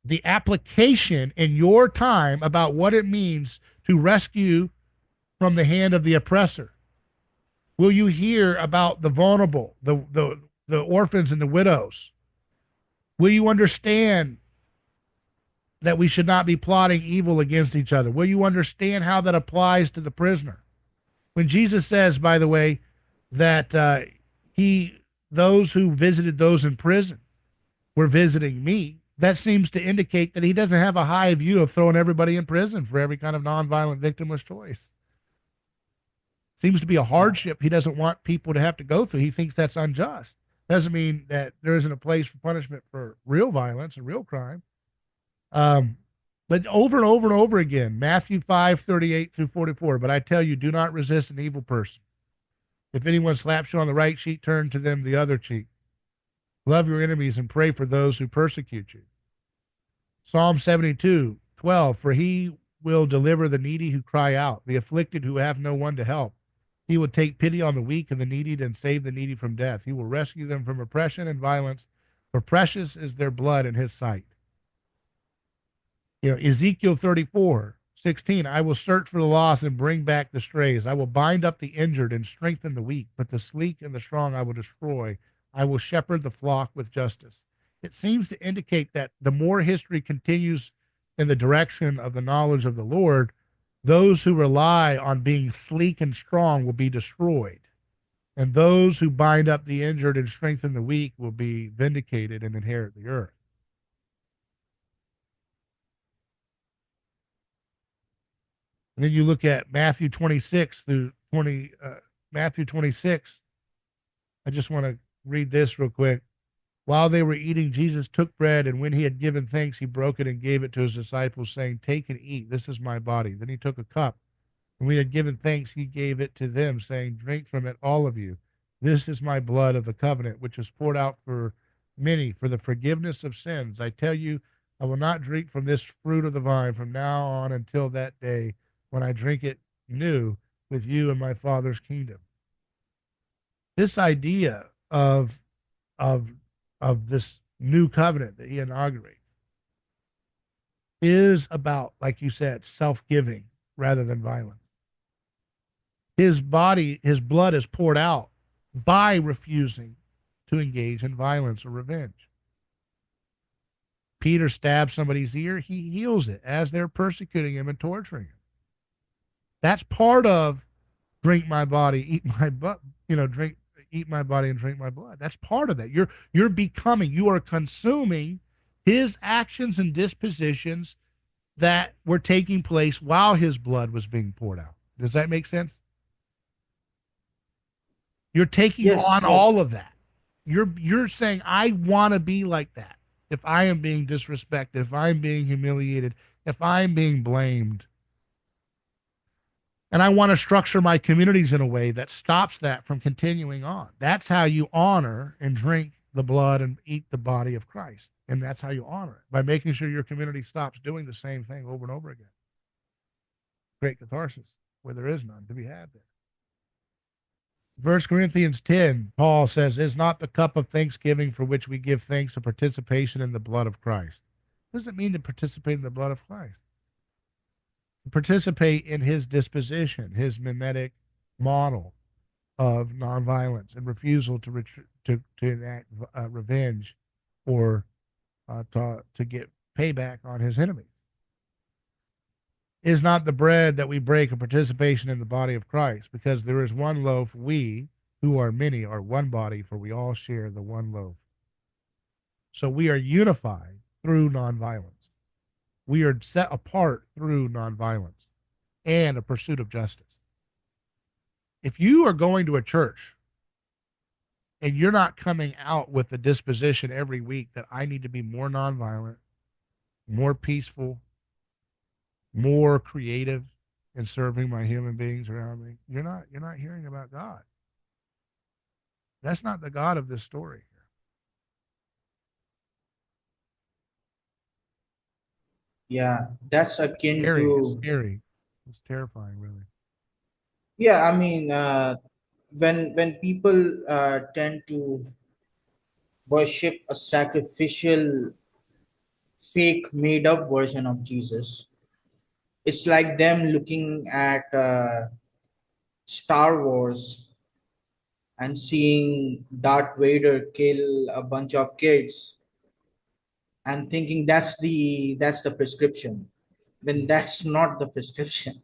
the application in your time about what it means to rescue from the hand of the oppressor? Will you hear about the vulnerable, the orphans and the widows? Will you understand that we should not be plotting evil against each other? Will you understand how that applies to the prisoner? When Jesus says, by the way, that those who visited those in prison were visiting me, that seems to indicate that he doesn't have a high view of throwing everybody in prison for every kind of nonviolent, victimless choice. Seems to be a Yeah. hardship he doesn't want people to have to go through. He thinks that's unjust. Doesn't mean that there isn't a place for punishment for real violence and real crime. Um, but over and over and over again, Matthew 5:38 through 44. But I tell you, do not resist an evil person. If anyone slaps you on the right cheek, turn to them the other cheek. Love your enemies and pray for those who persecute you. Psalm 72:12. For he will deliver the needy who cry out, the afflicted who have no one to help. He will take pity on the weak and the needy and save the needy from death. He will rescue them from oppression and violence, for precious is their blood in his sight. Ezekiel 34:16. I will search for the lost and bring back the strays. I will bind up the injured and strengthen the weak, but the sleek and the strong I will destroy. I will shepherd the flock with justice. It seems to indicate that the more history continues in the direction of the knowledge of the Lord, those who rely on being sleek and strong will be destroyed. And those who bind up the injured and strengthen the weak will be vindicated and inherit the earth. And then you look at Matthew 26 through 20, Matthew 26. I just want to read this real quick. While they were eating, Jesus took bread, and when he had given thanks, he broke it and gave it to his disciples, saying, take and eat. This is my body. Then he took a cup. When we had given thanks, he gave it to them, saying, drink from it, all of you. This is my blood of the covenant, which is poured out for many for the forgiveness of sins. I tell you, I will not drink from this fruit of the vine from now on until that day when I drink it new with you in my Father's kingdom. This idea of of this new covenant that he inaugurates is about, like you said, self-giving rather than violence. His body, his blood is poured out by refusing to engage in violence or revenge. Peter stabs somebody's ear, he heals it as they're persecuting him and torturing him. That's part of drink my body, eat my blood, drink, eat my body and drink my blood. That's part of that. You're becoming, you are consuming his actions and dispositions that were taking place while his blood was being poured out. Does that make sense? You're taking Yes, on yes. all of that. You're saying, I want to be like that. If I am being disrespected, if I'm being humiliated, if I'm being blamed, and I want to structure my communities in a way that stops that from continuing on. That's how you honor and drink the blood and eat the body of Christ. And that's how you honor it, by making sure your community stops doing the same thing over and over again. Great catharsis, where there is none to be had there. 1 Corinthians 10, Paul says, is not the cup of thanksgiving for which we give thanks a participation in the blood of Christ? What does it mean to participate in the blood of Christ? Participate in his disposition, his mimetic model of nonviolence and refusal to enact revenge or to get payback on his enemies. Is not the bread that we break a participation in the body of Christ? Because there is one loaf, we who are many are one body, for we all share the one loaf. So we are unified through nonviolence. We are set apart through nonviolence and a pursuit of justice. If you are going to a church and you're not coming out with the disposition every week that I need to be more nonviolent, more peaceful, more creative in serving my human beings around me, you're not hearing about God. That's not the God of this story. Yeah, that's akin Scary. It's to, scary. It's terrifying, really. yeah, I mean, when people tend to worship a sacrificial, fake, made up version of Jesus, it's like them looking at Star Wars and seeing Darth Vader kill a bunch of kids and thinking that's the prescription, when that's not the prescription.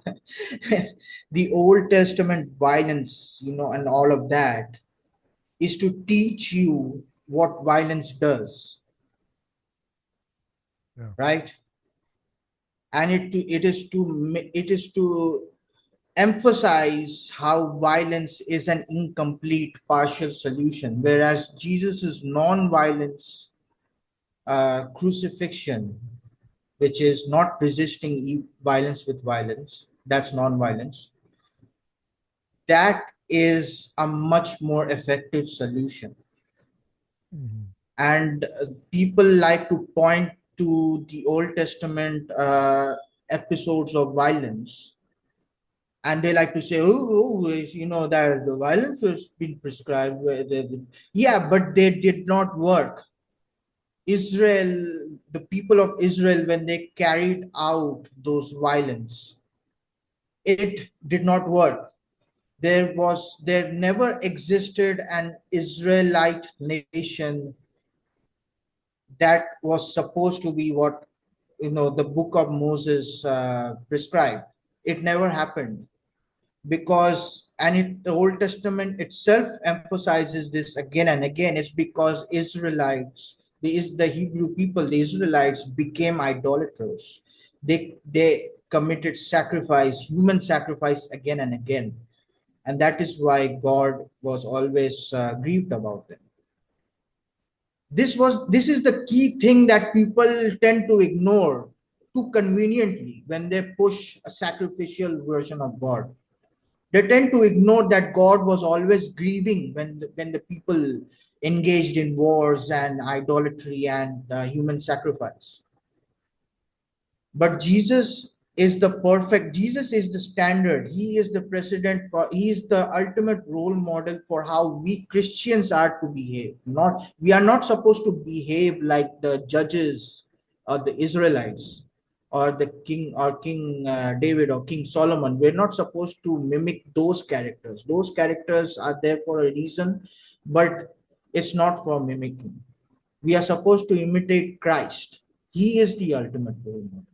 The Old Testament violence, and all of that is to teach you what violence does, Yeah. right? And it is to emphasize how violence is an incomplete partial solution, whereas Jesus' non-violence crucifixion, which is not resisting violence with violence, that's non-violence, that is a much more effective solution. Mhm. And people like to point to the Old Testament episodes of violence, and they like to say, that the violence has been prescribed. Yeah, but they did not work. Israel, the people of Israel, when they carried out those violence, it did not work. There never existed an Israelite nation that was supposed to be what the book of Moses prescribed. It never happened, because the Old Testament itself emphasizes this again and again. It's because Israelites, the Hebrew people, the Israelites became idolaters. They committed sacrifice, human sacrifice, again and again, and that is why God was always grieved about them. This is the key thing that people tend to ignore too conveniently when they push a sacrificial version of God. They tend to ignore that God was always grieving when the people engaged in wars and idolatry and human sacrifice. But Jesus is the standard. He is the precedent for, he is the ultimate role model for how we Christians are to behave. Not, we are not supposed to behave like the judges or the Israelites or the king David or King Solomon. We're not supposed to mimic those characters. Those characters are there for a reason, but it's not for mimicking. We are supposed to imitate Christ. He is the ultimate role model.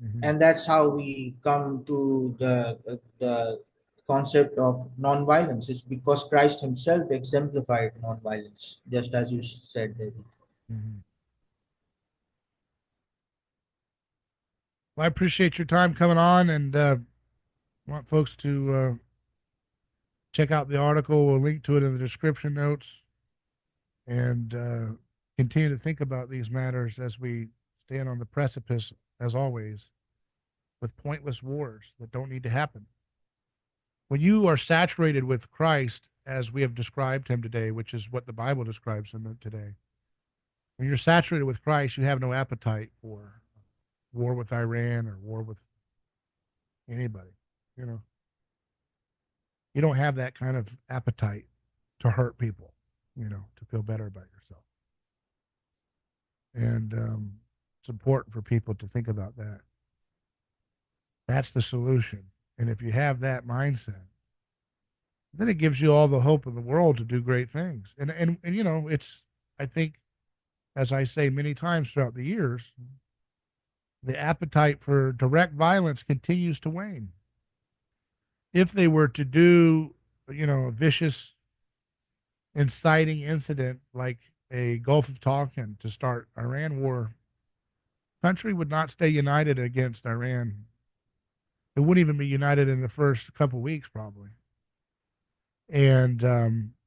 Mhm. And that's how we come to the concept of non-violence. It's because Christ himself exemplified non-violence, just as you said, David. Mhm. Well, I appreciate your time coming on, and want folks to check out the article. We'll link to it in the description notes, and continue to think about these matters as we stand on the precipice, as always, with pointless wars that don't need to happen. When you are saturated with Christ, as we have described him today, which is what the Bible describes him today, when you're saturated with Christ, you have no appetite for war with Iran or war with anybody. You know, you don't have that kind of appetite to hurt people, to feel better about yourself. And it's important for people to think about that. That's the solution. And if you have that mindset, then it gives you all the hope in the world to do great things. And it's, I think, as I say many times throughout the years, the appetite for direct violence continues to wane. If they were to do, a vicious, inciting incident like a Gulf of Tonkin to start Iran war, country would not stay united against Iran. It wouldn't even be united in the first couple weeks, probably, and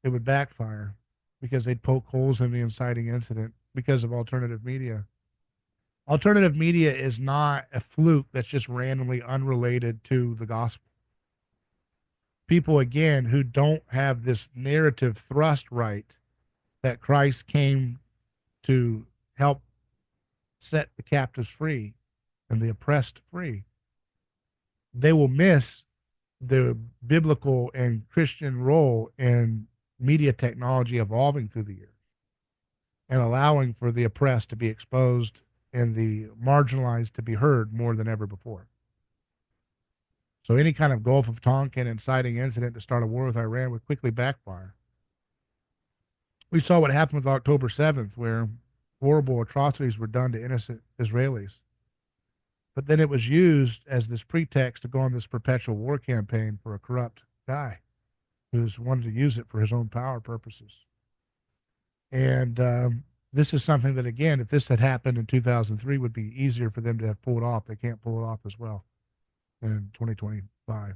it would backfire because they'd poke holes in the inciting incident because of alternative media. Alternative media is not a fluke that's just randomly unrelated to the gospel. People, again, who don't have this narrative thrust right that Christ came to help set the captives free and the oppressed free, they will miss the biblical and Christian role in media technology evolving through the years and allowing for the oppressed to be exposed and the marginalized to be heard more than ever before. So any kind of Gulf of Tonkin inciting incident to start a war with Iran would quickly backfire. We saw what happened with October 7th, where horrible atrocities were done to innocent Israelis. But then it was used as this pretext to go on this perpetual war campaign for a corrupt guy who's wanted to use it for his own power purposes. And This is something that, again, if this had happened in 2003, would be easier for them to have pulled off. They can't pull it off as well in 2025.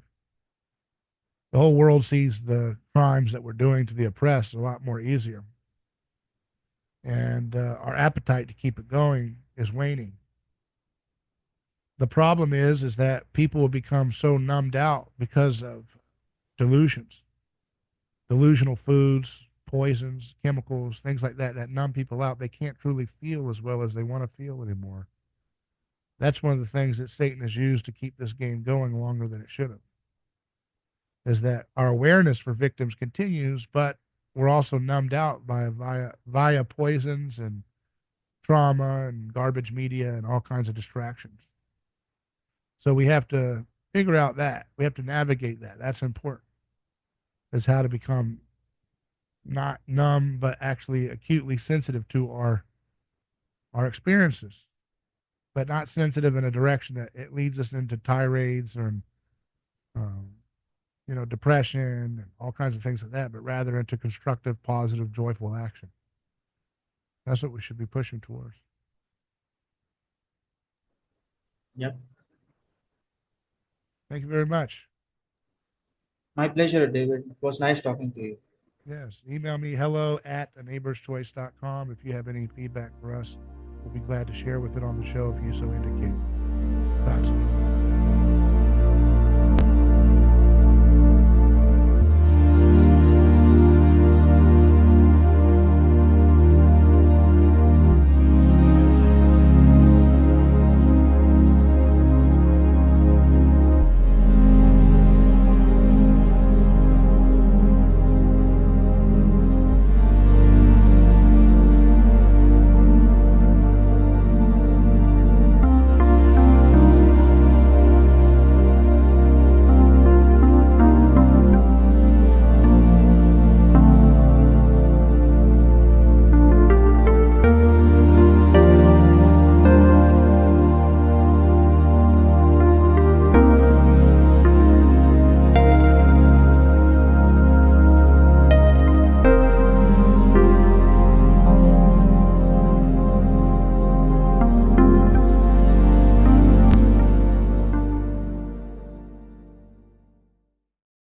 The whole world sees the crimes that we're doing to the oppressed a lot more easier. And our appetite to keep it going is waning. The problem is that people will become so numbed out because of delusions, delusional foods, poisons, chemicals, things like that, that numb people out. They can't truly feel as well as they want to feel anymore. That's one of the things that Satan has used to keep this game going longer than it should have. Is that our awareness for victims continues, but we're also numbed out by via poisons and trauma and garbage media and all kinds of distractions. So we have to figure out that. We have to navigate that. That's important. Is how to become not numb, but actually acutely sensitive to our experiences, but not sensitive in a direction that it leads us into tirades or um, depression and all kinds of things like that, but rather into constructive, positive, joyful action. That's what we should be pushing towards. Yep. Thank you very much. My pleasure, David. It was nice talking to you. Yes. Email me hello@aneighborschoice.com if you have any feedback for us. We'll be glad to share with it on the show if you so indicate. Godspeed.